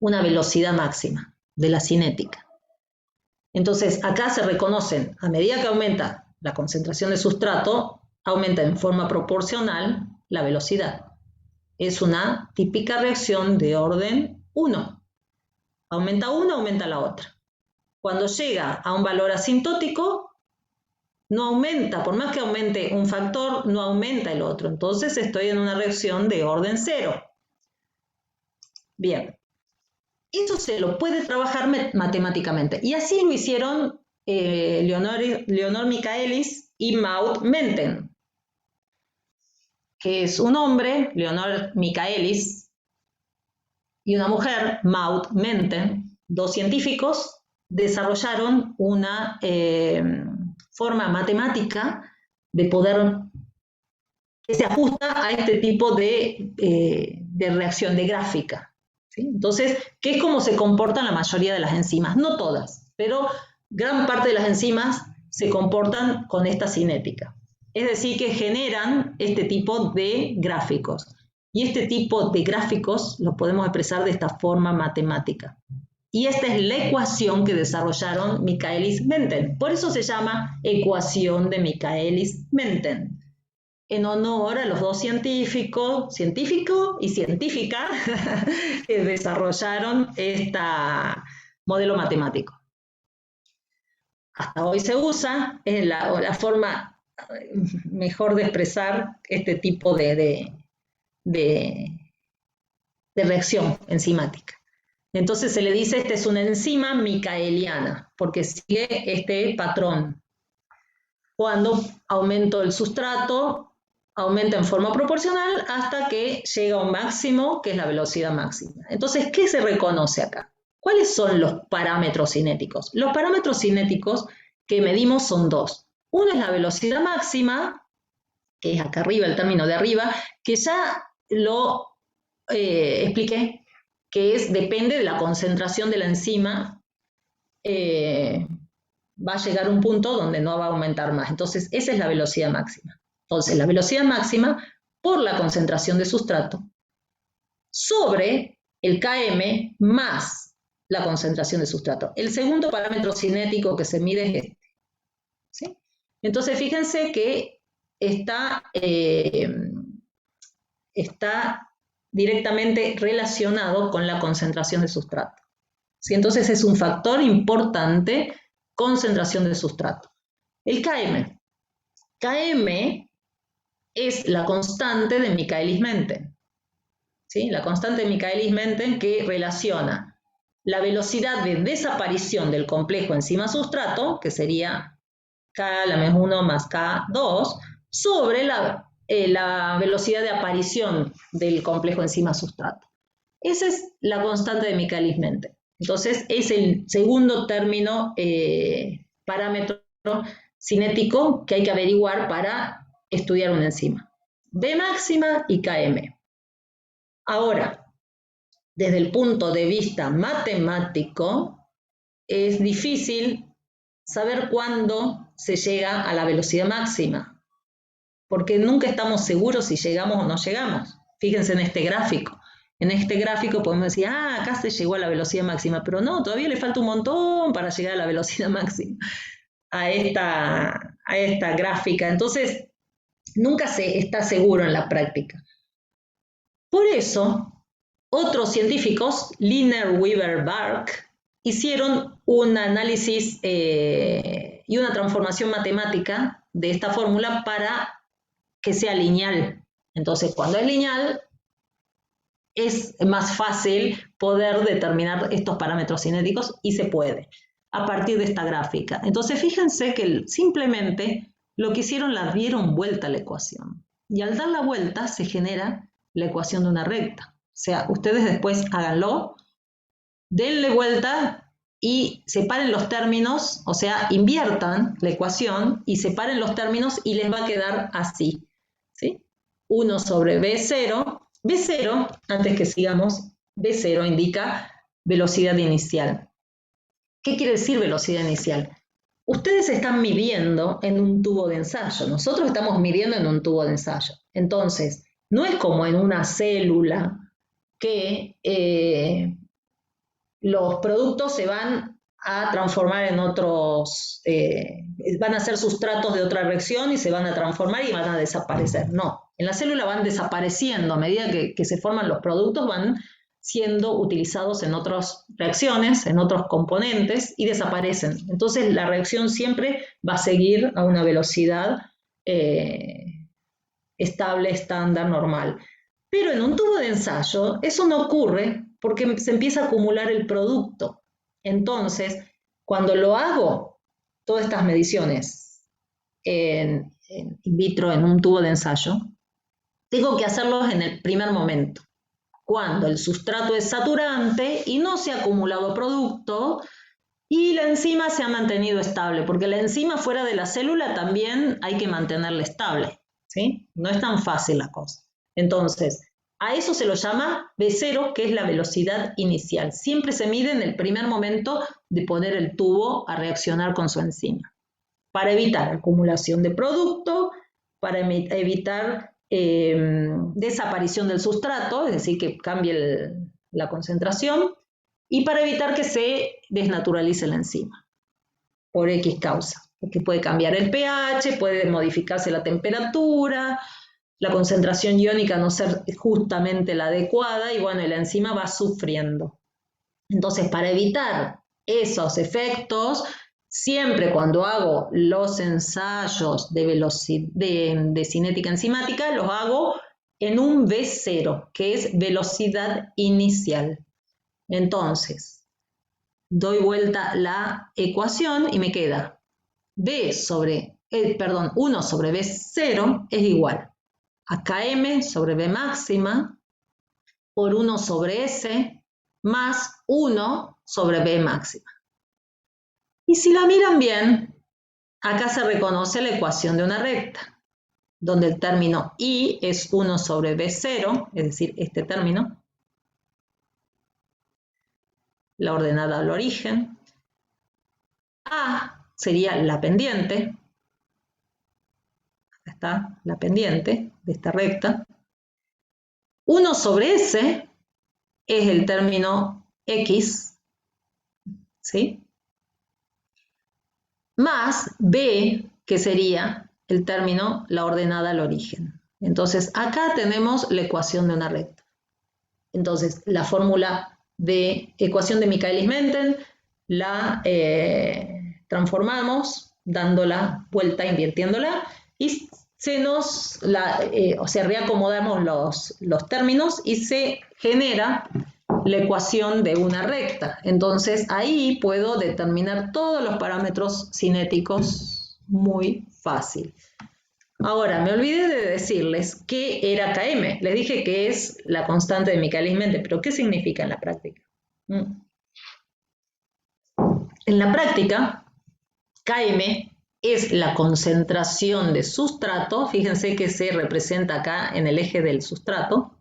una velocidad máxima de la cinética. Entonces, acá se reconocen, a medida que aumenta la concentración de sustrato, aumenta en forma proporcional la velocidad. Es una típica reacción de orden 1. Aumenta una, aumenta la otra. Cuando llega a un valor asintótico, no aumenta, por más que aumente un factor, no aumenta el otro. Entonces estoy en una reacción de orden 0. Bien, eso se lo puede trabajar matemáticamente. Y así lo hicieron Leonor Michaelis y Maud Menten, que es un hombre, Leonor Michaelis, y una mujer, Maud Menten, dos científicos, desarrollaron una forma matemática de poder que se ajusta a este tipo de reacción, de gráfica. ¿Sí? Entonces, ¿qué es cómo se comportan la mayoría de las enzimas? No todas, pero gran parte de las enzimas se comportan con esta cinética. Es decir, que generan este tipo de gráficos. Y este tipo de gráficos los podemos expresar de esta forma matemática. Y esta es la ecuación que desarrollaron Michaelis-Menten. Por eso se llama ecuación de Michaelis-Menten, en honor a los dos científico y científica que desarrollaron este modelo matemático. Hasta hoy se usa, es la forma mejor de expresar este tipo de reacción enzimática. Entonces se le dice, esta es una enzima micaeliana, porque sigue este patrón. Cuando aumento el sustrato, aumenta en forma proporcional hasta que llega a un máximo, que es la velocidad máxima. Entonces, ¿qué se reconoce acá? ¿Cuáles son los parámetros cinéticos? Los parámetros cinéticos que medimos son dos. Uno es la velocidad máxima, que es acá arriba, el término de arriba, que ya lo expliqué, que depende de la concentración de la enzima, va a llegar a un punto donde no va a aumentar más. Entonces, esa es la velocidad máxima. Entonces, la velocidad máxima por la concentración de sustrato sobre el Km más la concentración de sustrato. El segundo parámetro cinético que se mide es este. ¿Sí? Entonces, fíjense que está directamente relacionado con la concentración de sustrato. ¿Sí? Entonces, es un factor importante, concentración de sustrato. El Km. Km es la constante de Michaelis-Menten. ¿Sí? La constante de Michaelis-Menten que relaciona la velocidad de desaparición del complejo enzima-sustrato, que sería K la menos 1 más K2, sobre la velocidad de aparición del complejo enzima-sustrato. Esa es la constante de Michaelis-Menten. Entonces, es el segundo término, parámetro cinético que hay que averiguar para estudiar una enzima. V máxima y Km. Ahora, desde el punto de vista matemático, es difícil saber cuándo se llega a la velocidad máxima, porque nunca estamos seguros si llegamos o no llegamos. Fíjense en este gráfico. En este gráfico podemos decir, acá se llegó a la velocidad máxima, pero no, todavía le falta un montón para llegar a la velocidad máxima a esta gráfica. Entonces, nunca se está seguro en la práctica. Por eso, otros científicos, Liner, Weaver, Bark, hicieron un análisis y una transformación matemática de esta fórmula para que sea lineal. Entonces, cuando es lineal, es más fácil poder determinar estos parámetros cinéticos y se puede a partir de esta gráfica. Entonces, fíjense que simplemente lo que hicieron, la dieron vuelta a la ecuación. Y al dar la vuelta se genera la ecuación de una recta. O sea, ustedes después háganlo, denle vuelta y separen los términos, o sea, inviertan la ecuación y separen los términos y les va a quedar así, ¿sí? 1 sobre B0. B0, antes que sigamos, B0 indica velocidad inicial. ¿Qué quiere decir velocidad inicial? Ustedes están midiendo en un tubo de ensayo, nosotros estamos midiendo en un tubo de ensayo. Entonces, no es como en una célula que los productos se van a transformar en otros, van a ser sustratos de otra reacción y se van a transformar y van a desaparecer. No, en la célula van desapareciendo a medida que se forman los productos, van siendo utilizados en otras reacciones, en otros componentes y desaparecen. Entonces la reacción siempre va a seguir a una velocidad estable, estándar, normal. Pero en un tubo de ensayo eso no ocurre porque se empieza a acumular el producto. Entonces, cuando lo hago, todas estas mediciones in vitro en un tubo de ensayo, tengo que hacerlos en el primer momento, cuando el sustrato es saturante y no se ha acumulado producto y la enzima se ha mantenido estable, porque la enzima fuera de la célula también hay que mantenerla estable, ¿sí? No es tan fácil la cosa. Entonces, a eso se lo llama V0, que es la velocidad inicial. Siempre se mide en el primer momento de poner el tubo a reaccionar con su enzima, para evitar acumulación de producto, para evitar desaparición del sustrato, es decir, que cambie la concentración, y para evitar que se desnaturalice la enzima, por X causa, porque puede cambiar el pH, puede modificarse la temperatura, la concentración iónica no ser justamente la adecuada, y bueno, la enzima va sufriendo. Entonces, para evitar esos efectos, siempre cuando hago los ensayos de cinética enzimática, los hago en un V0, que es velocidad inicial. Entonces, doy vuelta la ecuación y me queda 1 sobre V0 es igual a Km sobre V máxima por 1 sobre S más 1 sobre V máxima. Y si la miran bien, acá se reconoce la ecuación de una recta, donde el término I es 1 sobre V0, es decir, este término, la ordenada al origen. A sería la pendiente. Acá está la pendiente de esta recta. 1 sobre S es el término X, ¿sí? Más B, que sería el término la ordenada al origen. Entonces, acá tenemos la ecuación de una recta. Entonces, la fórmula de ecuación de Michaelis-Menten la transformamos dándola vuelta, invirtiéndola, y reacomodamos los términos y se genera la ecuación de una recta. Entonces, ahí puedo determinar todos los parámetros cinéticos muy fácil. Ahora, me olvidé de decirles qué era Km. Les dije que es la constante de Michaelis-Menten, pero ¿qué significa en la práctica? En la práctica, Km es la concentración de sustrato. Fíjense que se representa acá en el eje del sustrato.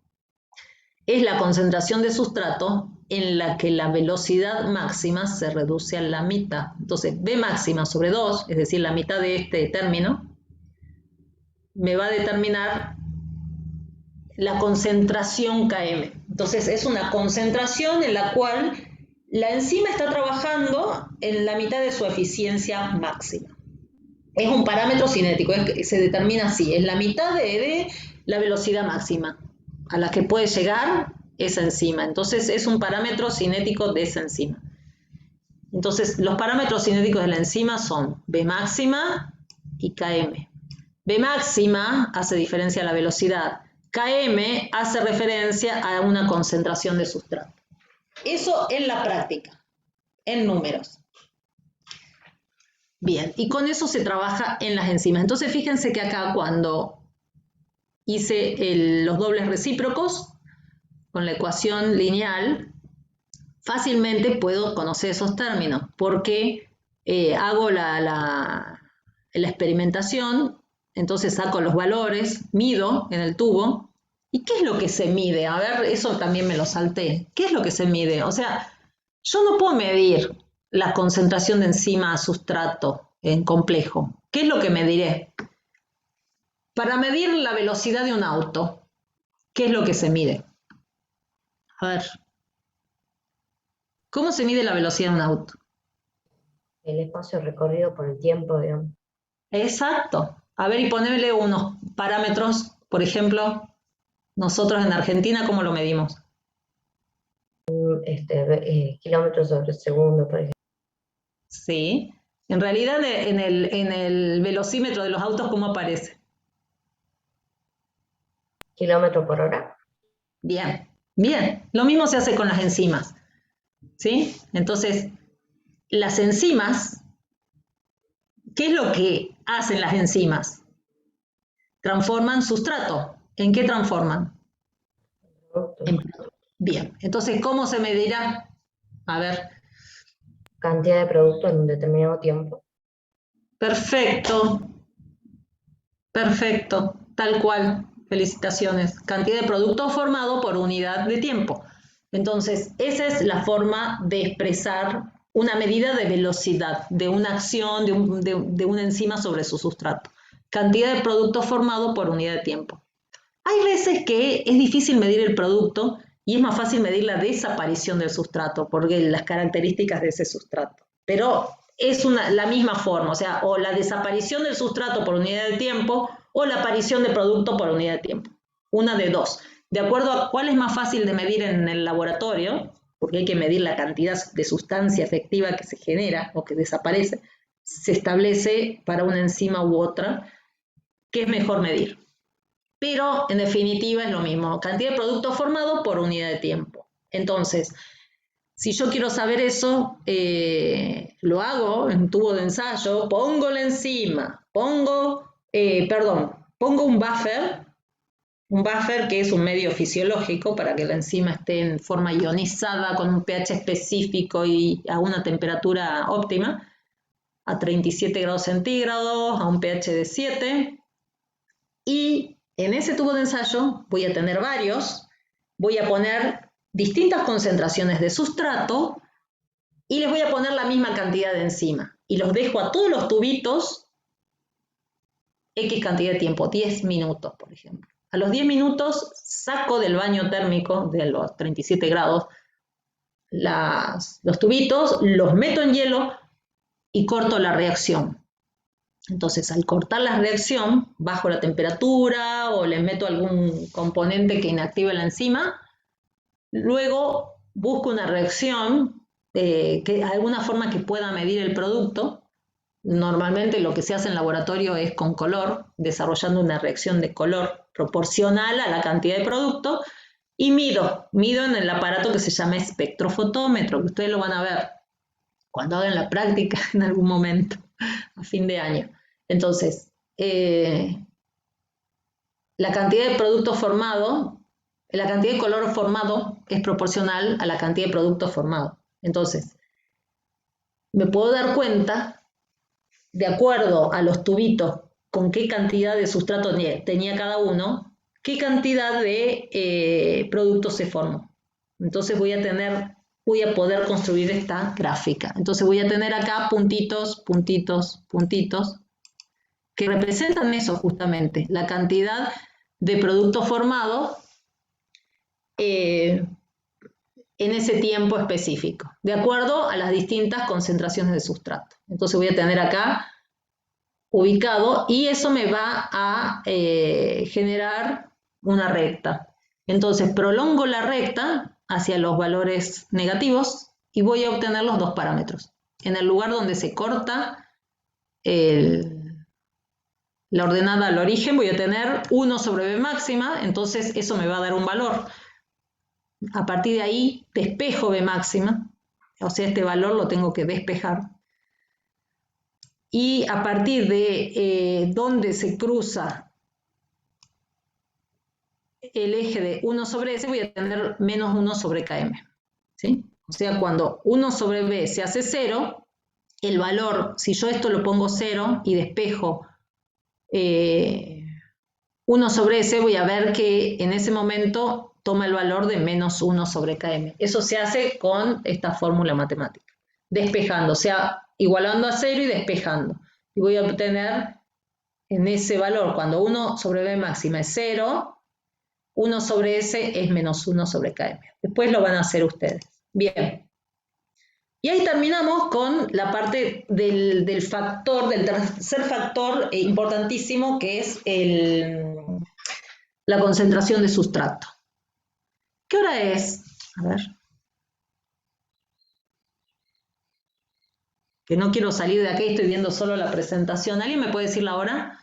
Es la concentración de sustrato en la que la velocidad máxima se reduce a la mitad. Entonces, V máxima sobre 2, es decir, la mitad de este término, me va a determinar la concentración Km. Entonces, es una concentración en la cual la enzima está trabajando en la mitad de su eficiencia máxima. Es un parámetro cinético, se determina así, es la mitad de la velocidad máxima a la que puede llegar esa enzima. Entonces, es un parámetro cinético de esa enzima. Entonces, los parámetros cinéticos de la enzima son V máxima y Km. V máxima hace diferencia a la velocidad. Km hace referencia a una concentración de sustrato. Eso en la práctica, en números. Bien, y con eso se trabaja en las enzimas. Entonces, fíjense que acá cuando hice los dobles recíprocos con la ecuación lineal, fácilmente puedo conocer esos términos, porque hago la experimentación. Entonces saco los valores, mido en el tubo. ¿Y qué es lo que se mide? A ver, eso también me lo salté. ¿Qué es lo que se mide? O sea, yo no puedo medir la concentración de enzima a sustrato en complejo. ¿Qué es lo que mediré? Para medir la velocidad de un auto, ¿qué es lo que se mide? A ver. ¿Cómo se mide la velocidad de un auto? El espacio recorrido por el tiempo, digamos. Exacto. A ver, y ponerle unos parámetros, por ejemplo, nosotros en Argentina, ¿cómo lo medimos? Kilómetros sobre segundo, por ejemplo. Sí. En realidad, en el velocímetro de los autos, ¿cómo aparece? Kilómetro por hora. Bien, bien. Lo mismo se hace con las enzimas. ¿Sí? Entonces, las enzimas, ¿qué es lo que hacen las enzimas? Transforman sustrato. ¿En qué transforman? Bien, entonces, ¿cómo se medirá? A ver. Cantidad de producto en un determinado tiempo. Perfecto. Perfecto. Tal cual. Felicitaciones. Cantidad de producto formado por unidad de tiempo. Entonces, esa es la forma de expresar una medida de velocidad, de una acción, de una enzima sobre su sustrato. Cantidad de producto formado por unidad de tiempo. Hay veces que es difícil medir el producto y es más fácil medir la desaparición del sustrato, porque las características de ese sustrato. Pero es la misma forma, o sea, o la desaparición del sustrato por unidad de tiempo o la aparición de producto por unidad de tiempo. Una de dos. De acuerdo a cuál es más fácil de medir en el laboratorio, porque hay que medir la cantidad de sustancia efectiva que se genera o que desaparece, se establece para una enzima u otra qué es mejor medir. Pero en definitiva es lo mismo, cantidad de producto formado por unidad de tiempo. Entonces, si yo quiero saber eso, lo hago en tubo de ensayo, pongo la enzima, pongo un buffer que es un medio fisiológico para que la enzima esté en forma ionizada con un pH específico y a una temperatura óptima, a 37 grados centígrados, a un pH de 7, y en ese tubo de ensayo voy a tener varios, voy a poner distintas concentraciones de sustrato y les voy a poner la misma cantidad de enzima. Y los dejo a todos los tubitos X cantidad de tiempo, 10 minutos, por ejemplo. A los 10 minutos saco del baño térmico de los 37 grados los tubitos, los meto en hielo y corto la reacción. Entonces, al cortar la reacción, bajo la temperatura o le meto algún componente que inactive la enzima, luego busco una reacción, alguna forma que pueda medir el producto. Normalmente lo que se hace en laboratorio es con color, desarrollando una reacción de color proporcional a la cantidad de producto, y mido en el aparato que se llama espectrofotómetro, que ustedes lo van a ver cuando hagan la práctica en algún momento, a fin de año. Entonces, la cantidad de producto formado, la cantidad de color formado es proporcional a la cantidad de producto formado. Entonces, me puedo dar cuenta, de acuerdo a los tubitos, con qué cantidad de sustrato tenía cada uno, qué cantidad de producto se formó. Entonces voy a poder construir esta gráfica. Entonces voy a tener acá puntitos, puntitos, puntitos, que representan eso justamente, la cantidad de producto formado en ese tiempo específico, de acuerdo a las distintas concentraciones de sustrato. Entonces voy a tener acá ubicado y eso me va a generar una recta. Entonces prolongo la recta hacia los valores negativos y voy a obtener los dos parámetros. En el lugar donde se corta la ordenada al origen voy a tener 1 sobre B máxima, entonces eso me va a dar un valor. A partir de ahí despejo B máxima, o sea, este valor lo tengo que despejar. Y a partir de donde se cruza el eje de 1 sobre S voy a tener menos 1 sobre KM. ¿Sí? O sea, cuando 1 sobre B se hace 0, el valor, si yo esto lo pongo 0 y despejo 1 sobre S, voy a ver que en ese momento toma el valor de menos 1 sobre KM. Eso se hace con esta fórmula matemática. Despejando, o sea, igualando a 0 y despejando. Y voy a obtener en ese valor, cuando 1 sobre B máxima es 0, 1 sobre S es menos 1 sobre KM. Después lo van a hacer ustedes. Bien. Y ahí terminamos con la parte del tercer factor importantísimo, que es la concentración de sustrato. ¿Qué hora es? A ver. Que no quiero salir de aquí, estoy viendo solo la presentación. ¿Alguien me puede decir la hora?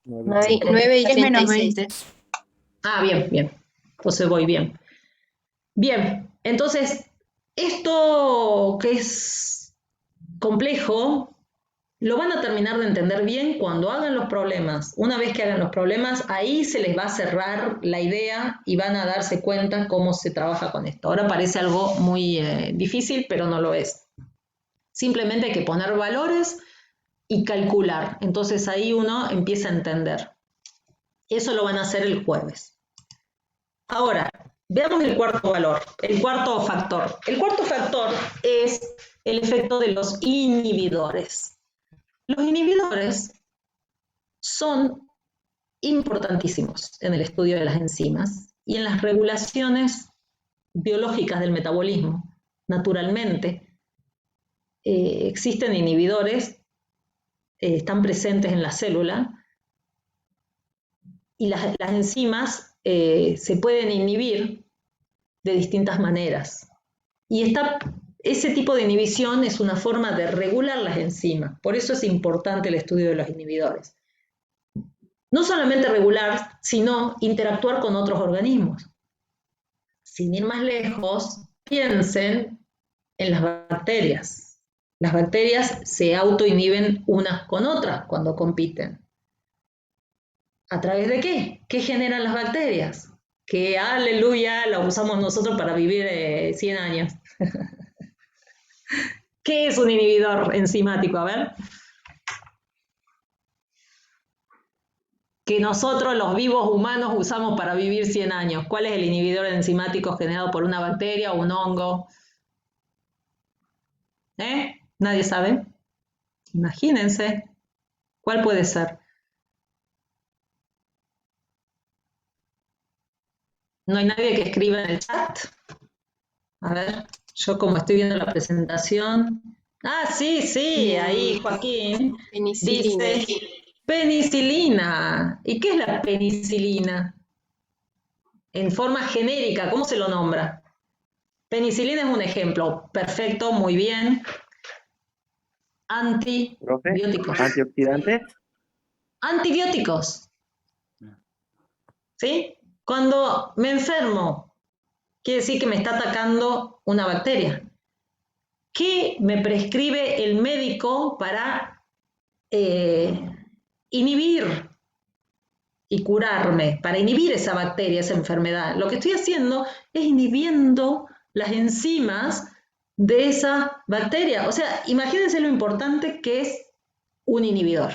9:36. Ah, bien, bien. Entonces voy bien. Bien, entonces, esto que es complejo, lo van a terminar de entender bien cuando hagan los problemas. Una vez que hagan los problemas, ahí se les va a cerrar la idea y van a darse cuenta cómo se trabaja con esto. Ahora parece algo muy difícil, pero no lo es. Simplemente hay que poner valores y calcular. Entonces ahí uno empieza a entender. Eso lo van a hacer el jueves. Ahora, veamos el cuarto valor, el cuarto factor. El cuarto factor es el efecto de los inhibidores. Los inhibidores son importantísimos en el estudio de las enzimas y en las regulaciones biológicas del metabolismo. Naturalmente, existen inhibidores, están presentes en la célula y las enzimas se pueden inhibir de distintas maneras. Y ese tipo de inhibición es una forma de regular las enzimas. Por eso es importante el estudio de los inhibidores. No solamente regular, sino interactuar con otros organismos. Sin ir más lejos, piensen en las bacterias. Las bacterias se autoinhiben unas con otras cuando compiten. ¿A través de qué? ¿Qué generan las bacterias? Que, aleluya, la usamos nosotros para vivir 100 años. ¿Qué es un inhibidor enzimático? A ver. Que nosotros, los vivos humanos, usamos para vivir 100 años. ¿Cuál es el inhibidor enzimático generado por una bacteria o un hongo? ¿Nadie sabe? Imagínense. ¿Cuál puede ser? ¿No hay nadie que escriba en el chat? A ver, yo como estoy viendo la presentación. Ah, sí, sí, ahí Joaquín Penicilina. dice penicilina. ¿Y qué es la penicilina? En forma genérica, ¿cómo se lo nombra? Penicilina es un ejemplo. Perfecto, muy bien. Antibióticos. ¿Antioxidante? Antibióticos. ¿Sí? Cuando me enfermo, quiere decir que me está atacando una bacteria. ¿Qué me prescribe el médico para inhibir y curarme, para inhibir esa bacteria, esa enfermedad? Lo que estoy haciendo es inhibiendo las enzimas de esa bacteria. O sea, imagínense lo importante que es un inhibidor,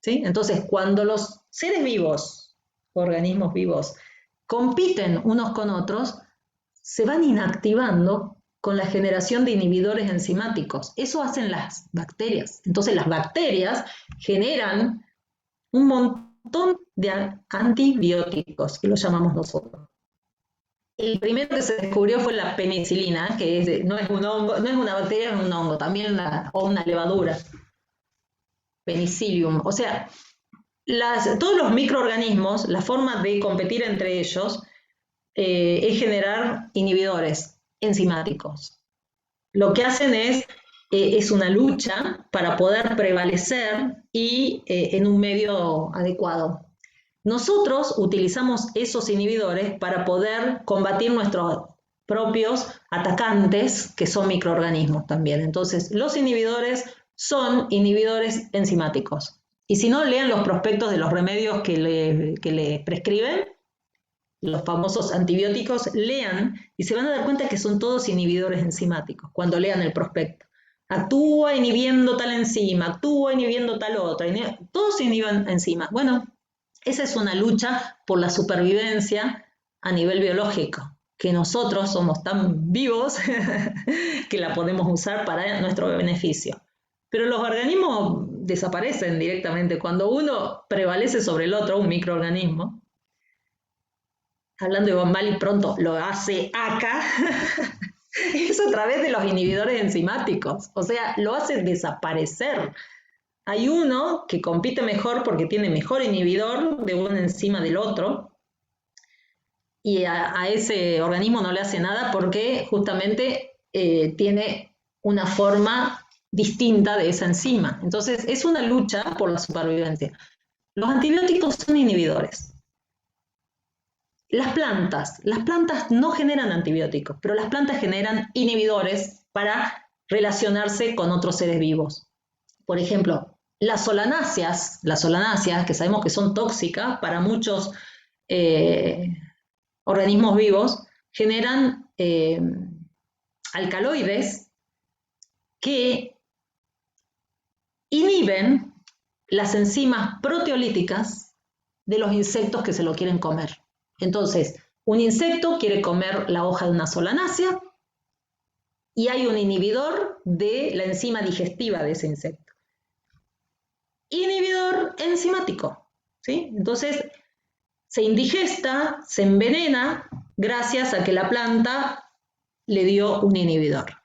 ¿sí? Entonces, cuando los seres vivos, organismos vivos, compiten unos con otros, se van inactivando con la generación de inhibidores enzimáticos. Eso hacen las bacterias. Entonces, las bacterias generan un montón de antibióticos, que lo llamamos nosotros. El primero que se descubrió fue la penicilina, que no es un hongo, no es una bacteria, es un hongo, también o una levadura. Penicillium. O sea, todos los microorganismos, la forma de competir entre ellos es generar inhibidores enzimáticos. Lo que hacen es una lucha para poder prevalecer y en un medio adecuado. Nosotros utilizamos esos inhibidores para poder combatir nuestros propios atacantes, que son microorganismos también. Entonces, los inhibidores son inhibidores enzimáticos. Y si no, lean los prospectos de los remedios que le prescriben, los famosos antibióticos, lean y se van a dar cuenta que son todos inhibidores enzimáticos cuando lean el prospecto. Actúa inhibiendo tal enzima, actúa inhibiendo tal otra, todos inhiben enzimas. Bueno, esa es una lucha por la supervivencia a nivel biológico, que nosotros somos tan vivos que la podemos usar para nuestro beneficio. Pero los organismos desaparecen directamente. Cuando uno prevalece sobre el otro, un microorganismo, hablando de mal y pronto, lo hace acá, es a través de los inhibidores enzimáticos. O sea, lo hace desaparecer. Hay uno que compite mejor porque tiene mejor inhibidor de una enzima del otro, y a ese organismo no le hace nada porque justamente tiene una forma distinta de esa enzima. Entonces, es una lucha por la supervivencia. Los antibióticos son inhibidores. Las plantas no generan antibióticos, pero las plantas generan inhibidores para relacionarse con otros seres vivos. Por ejemplo, las solanáceas, que sabemos que son tóxicas para muchos organismos vivos, generan alcaloides que inhiben las enzimas proteolíticas de los insectos que se lo quieren comer. Entonces, un insecto quiere comer la hoja de una solanácea y hay un inhibidor de la enzima digestiva de ese insecto. Inhibidor enzimático, ¿sí? Entonces, se indigesta, se envenena gracias a que la planta le dio un inhibidor.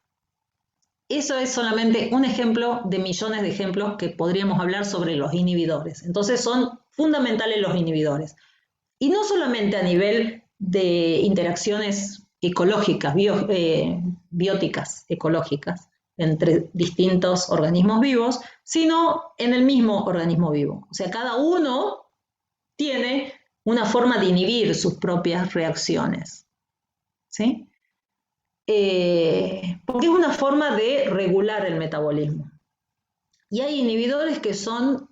Eso es solamente un ejemplo de millones de ejemplos que podríamos hablar sobre los inhibidores. Entonces, son fundamentales los inhibidores. Y no solamente a nivel de interacciones ecológicas, bióticas ecológicas entre distintos organismos vivos, sino en el mismo organismo vivo. O sea, cada uno tiene una forma de inhibir sus propias reacciones, ¿sí? Porque es una forma de regular el metabolismo. Y hay inhibidores que son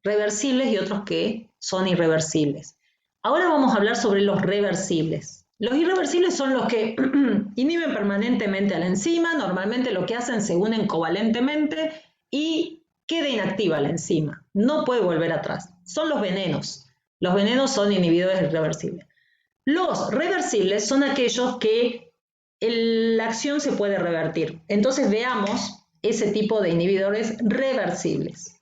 reversibles y otros que son irreversibles. Ahora vamos a hablar sobre los reversibles. Los irreversibles son los que inhiben permanentemente a la enzima, normalmente lo que hacen se unen covalentemente y queda inactiva la enzima, no puede volver atrás. Son los venenos. Los venenos son inhibidores irreversibles. Los reversibles son aquellos que la acción se puede revertir. Entonces veamos ese tipo de inhibidores reversibles.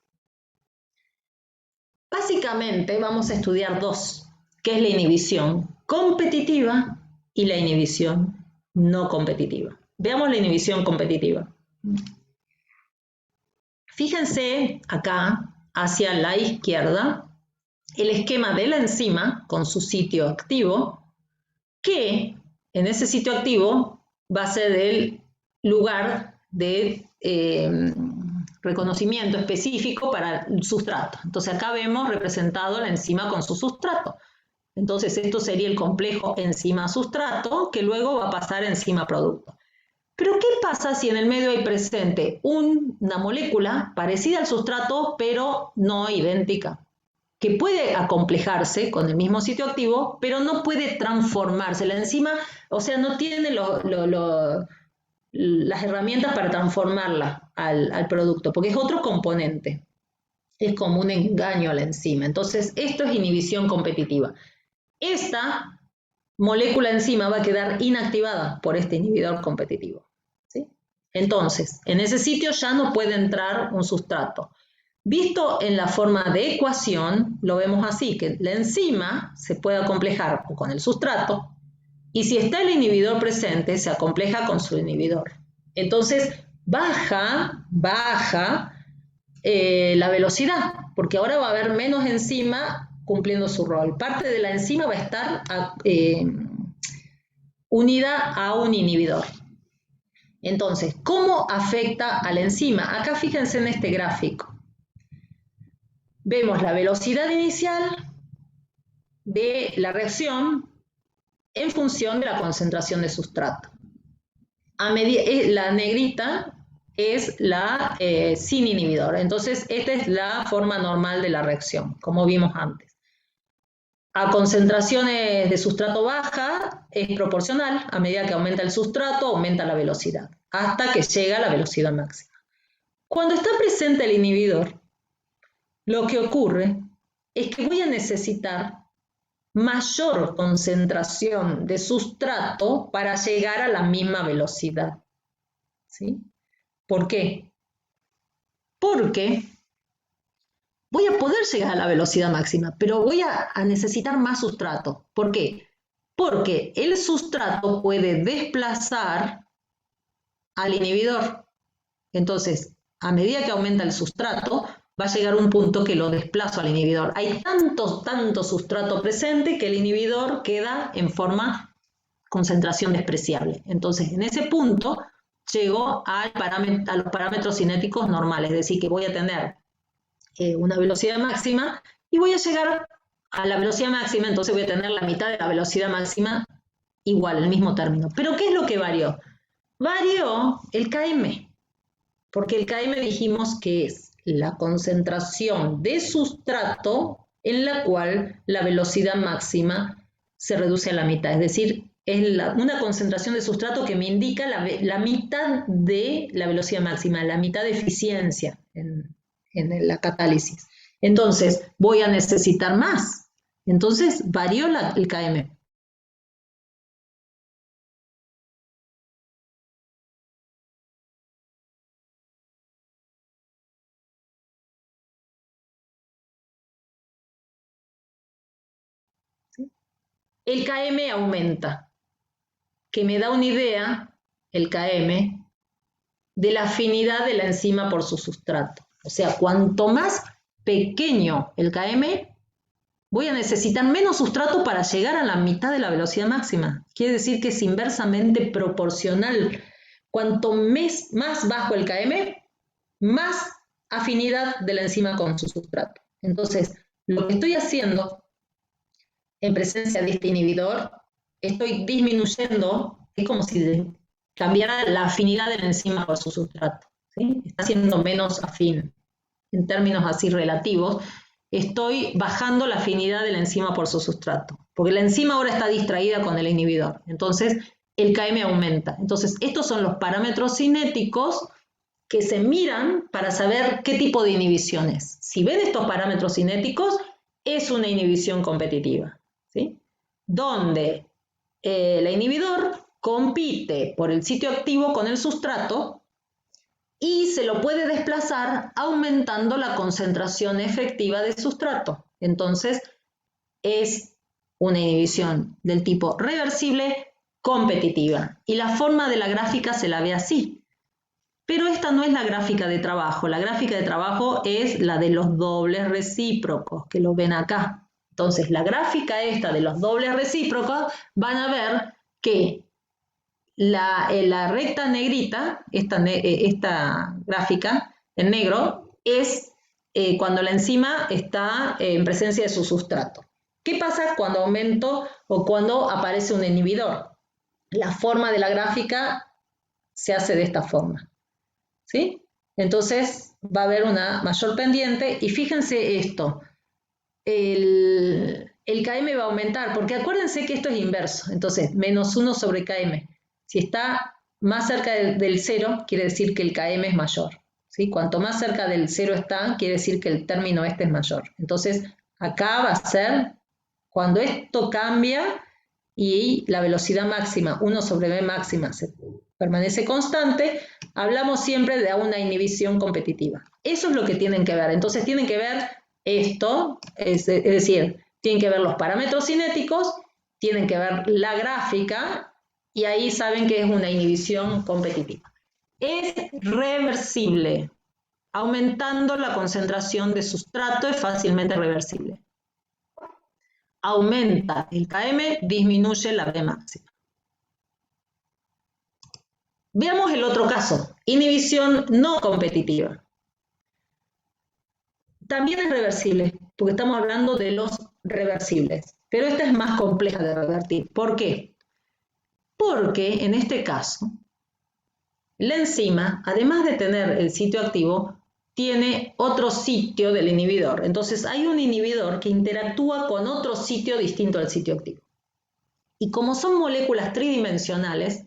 Básicamente vamos a estudiar dos, que es la inhibición competitiva y la inhibición no competitiva. Veamos la inhibición competitiva. Fíjense acá, hacia la izquierda, el esquema de la enzima con su sitio activo, que en ese sitio activo va a ser el lugar de reconocimiento específico para el sustrato. Entonces acá vemos representado la enzima con su sustrato. Entonces esto sería el complejo enzima-sustrato, que luego va a pasar enzima-producto. Pero ¿qué pasa si en el medio hay presente una molécula parecida al sustrato, pero no idéntica? Que puede acomplejarse con el mismo sitio activo, pero no puede transformarse. La enzima, o sea, no tiene las herramientas para transformarla al producto, porque es otro componente. Es como un engaño a la enzima. Entonces, esto es inhibición competitiva. Esta molécula enzima va a quedar inactivada por este inhibidor competitivo, ¿sí? Entonces, en ese sitio ya no puede entrar un sustrato. Visto en la forma de ecuación, lo vemos así, que la enzima se puede acomplejar con el sustrato, y si está el inhibidor presente, se acompleja con su inhibidor. Entonces, baja la velocidad, porque ahora va a haber menos enzima cumpliendo su rol. Parte de la enzima va a estar unida a un inhibidor. Entonces, ¿cómo afecta a la enzima? Acá fíjense en este gráfico. Vemos la velocidad inicial de la reacción en función de la concentración de sustrato. La negrita es la sin inhibidor. Entonces, esta es la forma normal de la reacción, como vimos antes. A concentraciones de sustrato baja es proporcional. A medida que aumenta el sustrato, aumenta la velocidad, hasta que llega a la velocidad máxima. Cuando está presente el inhibidor, lo que ocurre es que voy a necesitar mayor concentración de sustrato para llegar a la misma velocidad, ¿sí? ¿Por qué? Porque voy a poder llegar a la velocidad máxima, pero voy a necesitar más sustrato. ¿Por qué? Porque el sustrato puede desplazar al inhibidor. Entonces, a medida que aumenta el sustrato, va a llegar un punto que lo desplazo al inhibidor. Hay tanto sustrato presente que el inhibidor queda en forma concentración despreciable. Entonces, en ese punto, llego a los parámetros cinéticos normales, es decir, que voy a tener una velocidad máxima y voy a llegar a la velocidad máxima, entonces voy a tener la mitad de la velocidad máxima igual, el mismo término. ¿Pero qué es lo que varió? Varió el Km, porque el Km dijimos que es la concentración de sustrato en la cual la velocidad máxima se reduce a la mitad, es decir, es una concentración de sustrato que me indica la mitad de la velocidad máxima, la mitad de eficiencia en la catálisis. Entonces, voy a necesitar más. Entonces, varió el Km. El Km aumenta, que me da una idea, el Km, de la afinidad de la enzima por su sustrato. O sea, cuanto más pequeño el Km, voy a necesitar menos sustrato para llegar a la mitad de la velocidad máxima. Quiere decir que es inversamente proporcional. Cuanto más bajo el Km, más afinidad de la enzima con su sustrato. Entonces, lo que estoy haciendo en presencia de este inhibidor, estoy disminuyendo, es como si cambiara la afinidad de la enzima por su sustrato, ¿sí? Está siendo menos afín. En términos así relativos, estoy bajando la afinidad de la enzima por su sustrato, porque la enzima ahora está distraída con el inhibidor. Entonces, el Km aumenta. Entonces, estos son los parámetros cinéticos que se miran para saber qué tipo de inhibición es. Si ven estos parámetros cinéticos, es una inhibición competitiva, ¿sí? Donde el inhibidor compite por el sitio activo con el sustrato y se lo puede desplazar aumentando la concentración efectiva del sustrato. Entonces, es una inhibición del tipo reversible competitiva. Y la forma de la gráfica se la ve así. Pero esta no es la gráfica de trabajo. La gráfica de trabajo es la de los dobles recíprocos, que lo ven acá. Entonces, la gráfica esta de los dobles recíprocos, van a ver que la recta negrita, esta gráfica en negro, es cuando la enzima está en presencia de su sustrato. ¿Qué pasa cuando aumento o cuando aparece un inhibidor? La forma de la gráfica se hace de esta forma, ¿sí? Entonces va a haber una mayor pendiente y fíjense esto, el Km va a aumentar, porque acuérdense que esto es inverso, entonces menos 1 sobre Km. Si está más cerca del 0, quiere decir que el Km es mayor, ¿sí? Cuanto más cerca del 0 está, quiere decir que el término este es mayor. Entonces acá va a ser, cuando esto cambia y la velocidad máxima, 1 sobre V máxima, permanece constante, hablamos siempre de una inhibición competitiva. Eso es lo que tienen que ver. Entonces tienen que ver esto, es decir, tienen que ver los parámetros cinéticos, tienen que ver la gráfica, y ahí saben que es una inhibición competitiva. Es reversible. Aumentando la concentración de sustrato es fácilmente reversible. Aumenta el Km, disminuye la V máxima. Veamos el otro caso, inhibición no competitiva. También es reversible, porque estamos hablando de los reversibles, pero esta es más compleja de revertir. ¿Por qué? Porque en este caso, la enzima, además de tener el sitio activo, tiene otro sitio del inhibidor. Entonces hay un inhibidor que interactúa con otro sitio distinto al sitio activo. Y como son moléculas tridimensionales,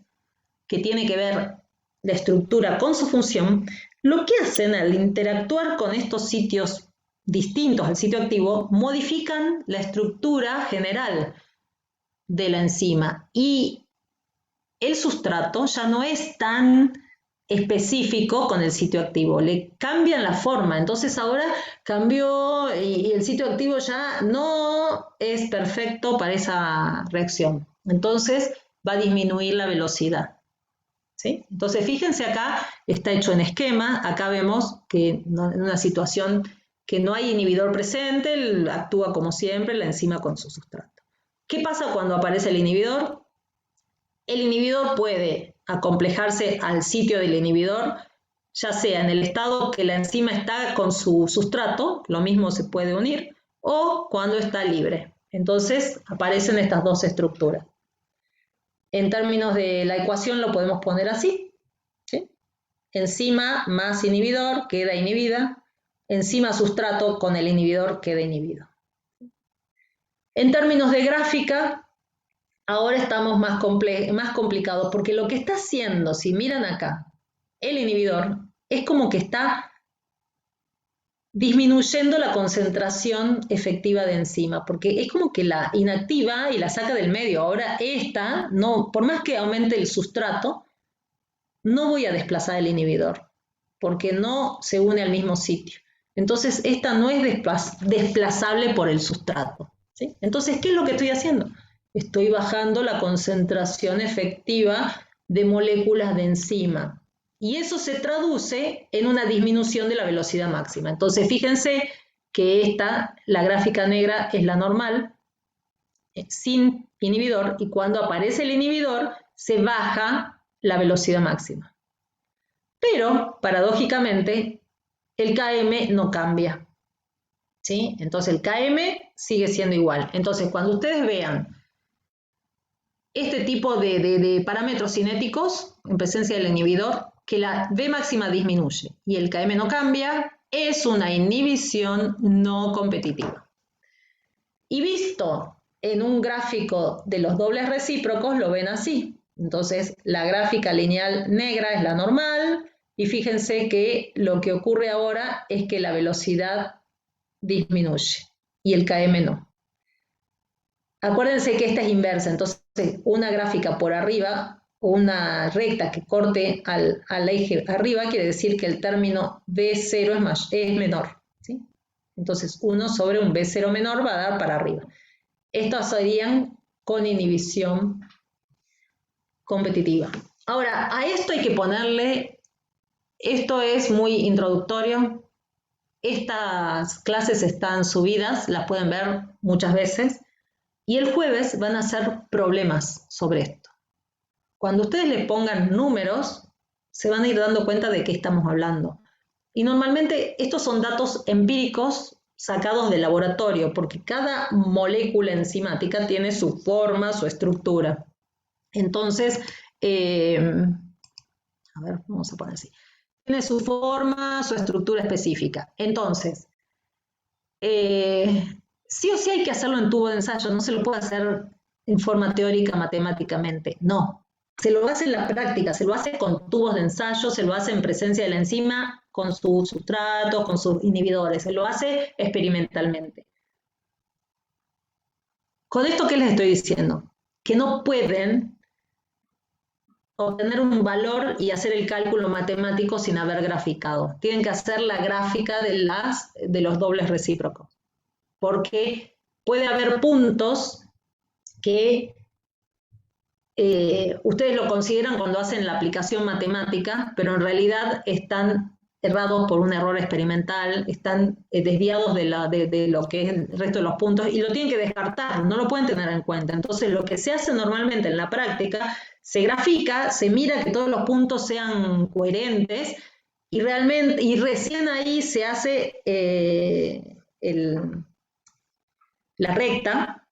que tiene que ver la estructura con su función, lo que hacen al interactuar con estos sitios distintos al sitio activo, modifican la estructura general de la enzima y el sustrato ya no es tan específico con el sitio activo, le cambian la forma, entonces ahora cambió y el sitio activo ya no es perfecto para esa reacción, entonces va a disminuir la velocidad. ¿Sí? Entonces fíjense acá, está hecho en esquema, acá vemos que en una situación que no hay inhibidor presente, actúa como siempre la enzima con su sustrato. ¿Qué pasa cuando aparece el inhibidor? El inhibidor puede acomplejarse al sitio del inhibidor, ya sea en el estado que la enzima está con su sustrato, lo mismo se puede unir, o cuando está libre. Entonces aparecen estas dos estructuras. En términos de la ecuación lo podemos poner así, ¿sí? Enzima más inhibidor queda inhibida, enzima sustrato con el inhibidor queda inhibido. En términos de gráfica, ahora estamos más complicados, porque lo que está haciendo, si miran acá, el inhibidor, es como que está disminuyendo la concentración efectiva de enzima, porque es como que la inactiva y la saca del medio. Ahora esta, no, por más que aumente el sustrato, no voy a desplazar el inhibidor, porque no se une al mismo sitio. Entonces esta no es desplazable por el sustrato, ¿sí? Entonces, ¿qué es lo que estoy haciendo? Estoy bajando la concentración efectiva de moléculas de enzima. Y eso se traduce en una disminución de la velocidad máxima. Entonces, fíjense que la gráfica negra es la normal, sin inhibidor, y cuando aparece el inhibidor, se baja la velocidad máxima. Pero, paradójicamente, el Km no cambia, ¿sí? Entonces, el Km sigue siendo igual. Entonces, cuando ustedes vean este tipo de parámetros cinéticos en presencia del inhibidor, que la V máxima disminuye y el Km no cambia, es una inhibición no competitiva. Y visto en un gráfico de los dobles recíprocos, lo ven así. Entonces, la gráfica lineal negra es la normal, y fíjense que lo que ocurre ahora es que la velocidad disminuye y el Km no. Acuérdense que esta es inversa, entonces una gráfica por arriba una recta que corte al eje arriba, quiere decir que el término B0 es menor, ¿sí? Entonces 1 sobre un B0 menor va a dar para arriba. Estos serían con inhibición competitiva. Ahora, a esto hay que ponerle, esto es muy introductorio, estas clases están subidas, las pueden ver muchas veces, y el jueves van a hacer problemas sobre esto. Cuando ustedes le pongan números, se van a ir dando cuenta de qué estamos hablando. Y normalmente estos son datos empíricos sacados del laboratorio, porque cada molécula enzimática tiene su forma, su estructura. Entonces, a ver, vamos a poner así. Tiene su forma, su estructura específica. Entonces, sí o sí hay que hacerlo en tubo de ensayo, no se lo puede hacer en forma teórica matemáticamente, no. Se lo hace en la práctica, se lo hace con tubos de ensayo, se lo hace en presencia de la enzima, con sus sustratos, con sus inhibidores, se lo hace experimentalmente. ¿Con esto qué les estoy diciendo? Que no pueden obtener un valor y hacer el cálculo matemático sin haber graficado. Tienen que hacer la gráfica de los dobles recíprocos, porque puede haber puntos que ustedes lo consideran cuando hacen la aplicación matemática, pero en realidad están errados por un error experimental, están desviados de lo que es el resto de los puntos y lo tienen que descartar, no lo pueden tener en cuenta. Entonces lo que se hace normalmente en la práctica, se grafica, se mira que todos los puntos sean coherentes y recién ahí se hace la recta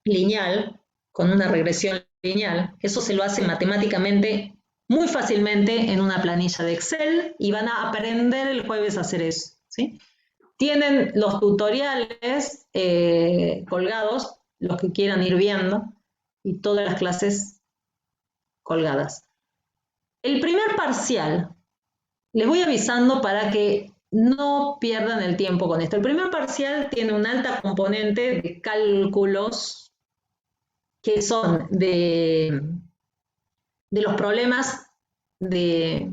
lineal con una regresión lineal. Eso se lo hace matemáticamente muy fácilmente en una planilla de Excel y van a aprender el jueves a hacer eso, ¿sí? Tienen los tutoriales colgados, los que quieran ir viendo, y todas las clases colgadas. El primer parcial, les voy avisando para que no pierdan el tiempo con esto. El primer parcial tiene una alta componente de cálculos que son de los problemas de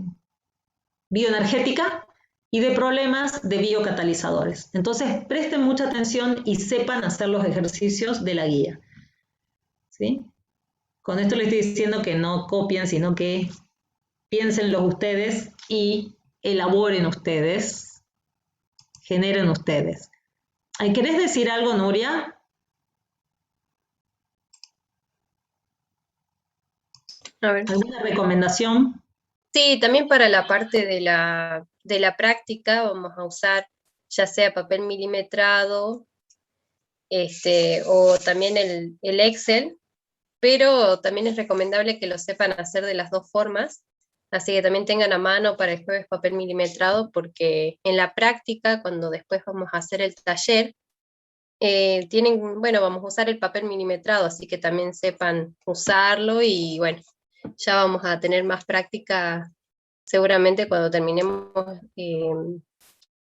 bioenergética y de problemas de biocatalizadores. Entonces, presten mucha atención y sepan hacer los ejercicios de la guía, ¿sí? Con esto les estoy diciendo que no copien, sino que piénsenlo ustedes y elaboren ustedes, generen ustedes. ¿Querés decir algo, Nuria? A ver. ¿Alguna recomendación? Sí, también para la parte de la práctica vamos a usar ya sea papel milimetrado o también el Excel, pero también es recomendable que lo sepan hacer de las dos formas, así que también tengan a mano para el jueves papel milimetrado, porque en la práctica, cuando después vamos a hacer el taller, vamos a usar el papel milimetrado, así que también sepan usarlo y bueno, ya vamos a tener más práctica seguramente cuando terminemos,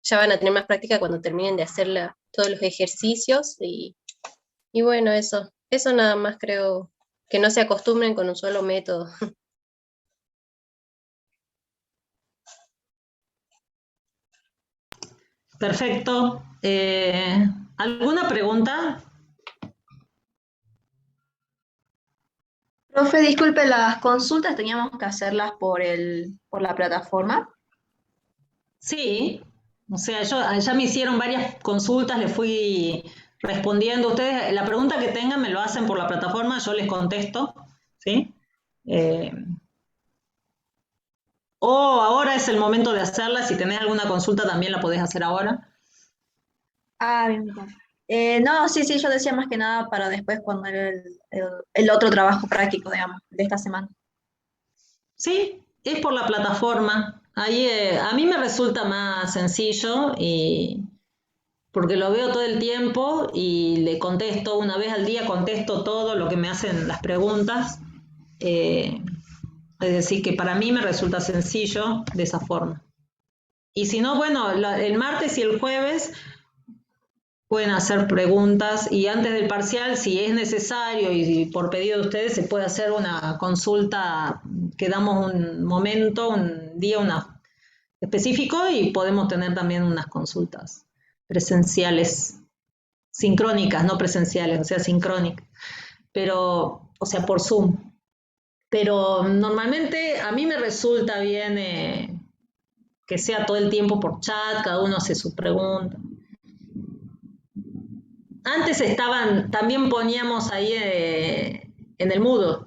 ya van a tener más práctica cuando terminen de hacer todos los ejercicios y bueno, eso nada más creo, que no se acostumbren con un solo método. Perfecto. ¿Alguna pregunta? Profe, disculpe, las consultas teníamos que hacerlas por la plataforma. Sí, o sea, ya me hicieron varias consultas, les fui respondiendo. Ustedes, la pregunta que tengan me lo hacen por la plataforma, yo les contesto, ¿sí? O ahora es el momento de hacerla, si tenés alguna consulta también la podés hacer ahora. Ah, bien, bien. No, sí, yo decía más que nada para después cuando era el otro trabajo práctico, digamos, de esta semana. Sí, es por la plataforma. Ahí a mí me resulta más sencillo porque lo veo todo el tiempo y le contesto una vez al día, contesto todo lo que me hacen las preguntas. Es decir, que para mí me resulta sencillo de esa forma. Y si no, bueno, el martes y el jueves pueden hacer preguntas y antes del parcial, si es necesario y por pedido de ustedes, se puede hacer una consulta, que damos un momento, un día específico y podemos tener también unas consultas presenciales, sincrónicas, no presenciales, o sea, sincrónicas, pero, o sea, por Zoom. Pero normalmente a mí me resulta bien que sea todo el tiempo por chat, cada uno hace su pregunta. Antes también poníamos ahí en el Moodle,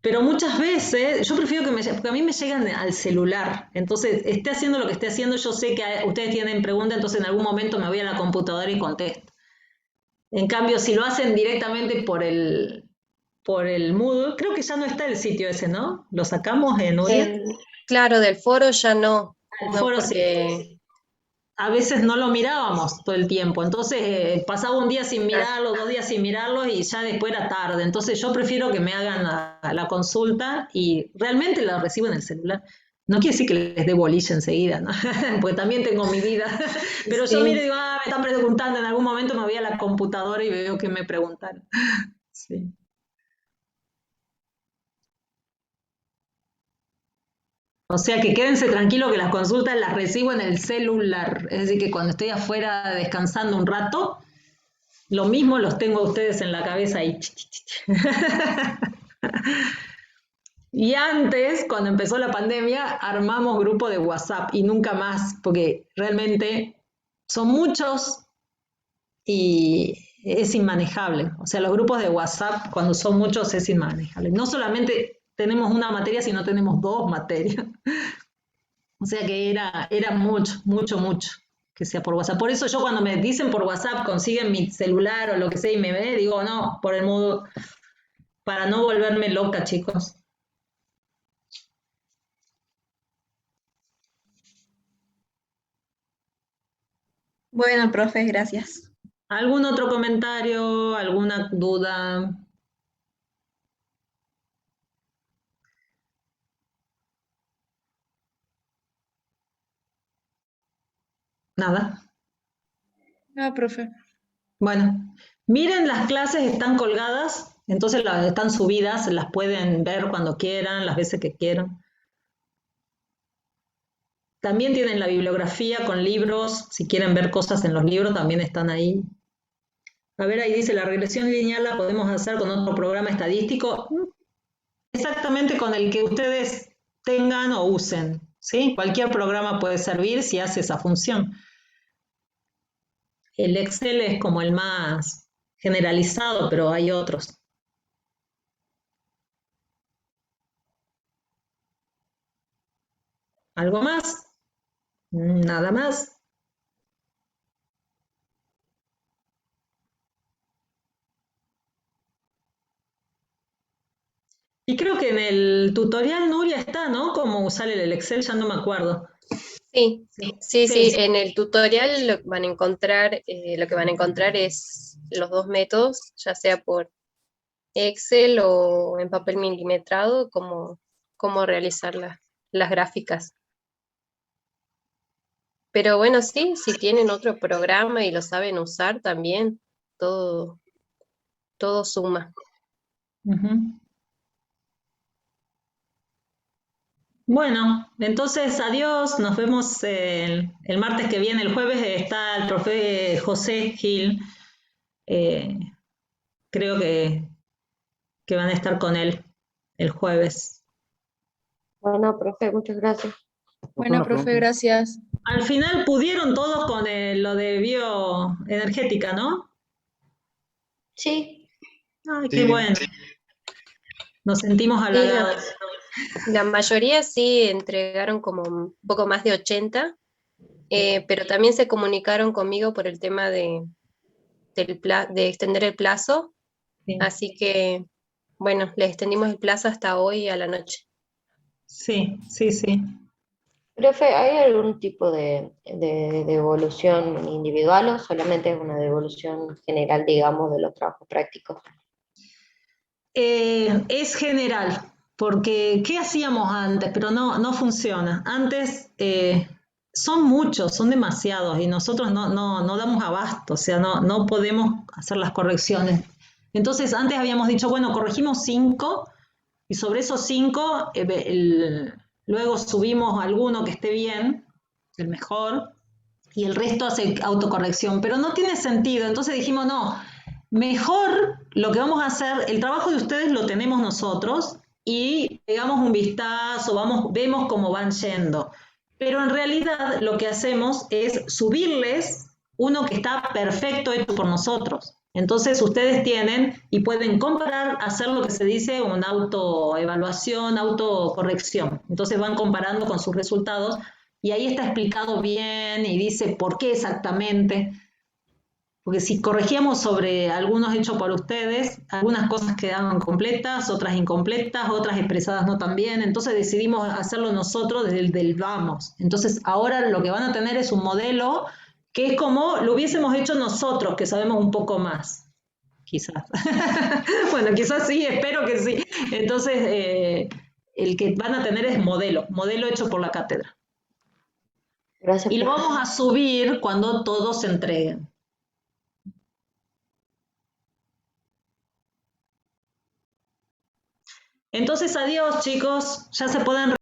pero muchas veces yo prefiero porque a mí me llegan al celular, entonces esté haciendo lo que esté haciendo, yo sé que ustedes tienen preguntas, entonces en algún momento me voy a la computadora y contesto. En cambio, si lo hacen directamente por el Moodle, creo que ya no está el sitio ese, ¿no? ¿Lo sacamos en Nuria? Claro, del foro ya no. El No, foro porque sí. A veces no lo mirábamos todo el tiempo, entonces pasaba un día sin mirarlo, 2 días sin mirarlo y ya después era tarde. Entonces yo prefiero que me hagan la consulta y realmente la recibo en el celular. No quiere decir que les dé bolilla enseguida, ¿no? Porque también tengo mi vida. Pero yo miro y digo, me están preguntando, en algún momento me voy a la computadora y veo que me preguntan. Sí. O sea que quédense tranquilos que las consultas las recibo en el celular. Es decir, que cuando estoy afuera descansando un rato, lo mismo los tengo a ustedes en la cabeza ahí. Y antes, cuando empezó la pandemia, armamos grupo de WhatsApp y nunca más, porque realmente son muchos y es inmanejable. O sea, los grupos de WhatsApp, cuando son muchos, es inmanejable. No solamente tenemos una materia, sino tenemos 2 materias. O sea que era mucho que sea por WhatsApp. Por eso yo cuando me dicen por WhatsApp, consiguen mi celular o lo que sea y me ve, digo, no, por el modo, para no volverme loca, chicos. Bueno, profe, gracias. ¿Algún otro comentario? ¿Alguna duda? Nada. No, profe. Bueno, miren, las clases están colgadas, entonces están subidas, las pueden ver cuando quieran, las veces que quieran. También tienen la bibliografía con libros, si quieren ver cosas en los libros, también están ahí. A ver, ahí dice, la regresión lineal la podemos hacer con otro programa estadístico, exactamente con el que ustedes tengan o usen, ¿sí? Cualquier programa puede servir si hace esa función. El Excel es como el más generalizado, pero hay otros. ¿Algo más? Nada más. Y creo que en el tutorial Nuria está, ¿no? Cómo usar el Excel, ya no me acuerdo. sí, en el tutorial lo que van a encontrar es los 2 métodos, ya sea por Excel o en papel milimetrado, cómo realizar las gráficas. Pero bueno, sí, si tienen otro programa y lo saben usar también, todo suma. Uh-huh. Bueno, entonces adiós, nos vemos el martes que viene. El jueves está el profe José Gil. Creo que van a estar con él el jueves. Bueno, profe, muchas gracias. Bueno, profe, gracias. Al final pudieron todos con lo de bioenergética, ¿no? Sí. Ay, qué bueno. Nos sentimos halagados. La mayoría sí entregaron como un poco más de 80, pero también se comunicaron conmigo por el tema de extender el plazo, Sí. así que, bueno, les extendimos el plazo hasta hoy a la noche. Sí. Profe, ¿hay algún tipo de devolución individual o solamente es una devolución general, digamos, de los trabajos prácticos? Es general, porque ¿qué hacíamos antes? Pero no funciona. Antes son muchos, son demasiados y nosotros no damos abasto, o sea, no podemos hacer las correcciones. Entonces, antes habíamos dicho, bueno, corregimos 5 y sobre esos 5, luego subimos alguno que esté bien, el mejor, y el resto hace autocorrección, pero no tiene sentido. Entonces dijimos, no, mejor lo que vamos a hacer, el trabajo de ustedes lo tenemos nosotros y pegamos un vistazo, vemos cómo van yendo. Pero en realidad lo que hacemos es subirles uno que está perfecto hecho por nosotros. Entonces ustedes tienen y pueden comparar, hacer lo que se dice una autoevaluación, autocorrección. Entonces van comparando con sus resultados y ahí está explicado bien y dice por qué exactamente. Porque si corregíamos sobre algunos hechos por ustedes, algunas cosas quedaban completas, otras incompletas, otras expresadas no tan bien. Entonces decidimos hacerlo nosotros desde el del vamos. Entonces ahora lo que van a tener es un modelo que es como lo hubiésemos hecho nosotros, que sabemos un poco más. Quizás. Bueno, quizás sí, espero que sí. Entonces, el que van a tener es modelo hecho por la cátedra. Gracias, Y lo profe. vamos a subir cuando todos se entreguen. Entonces, adiós, chicos. Ya se pueden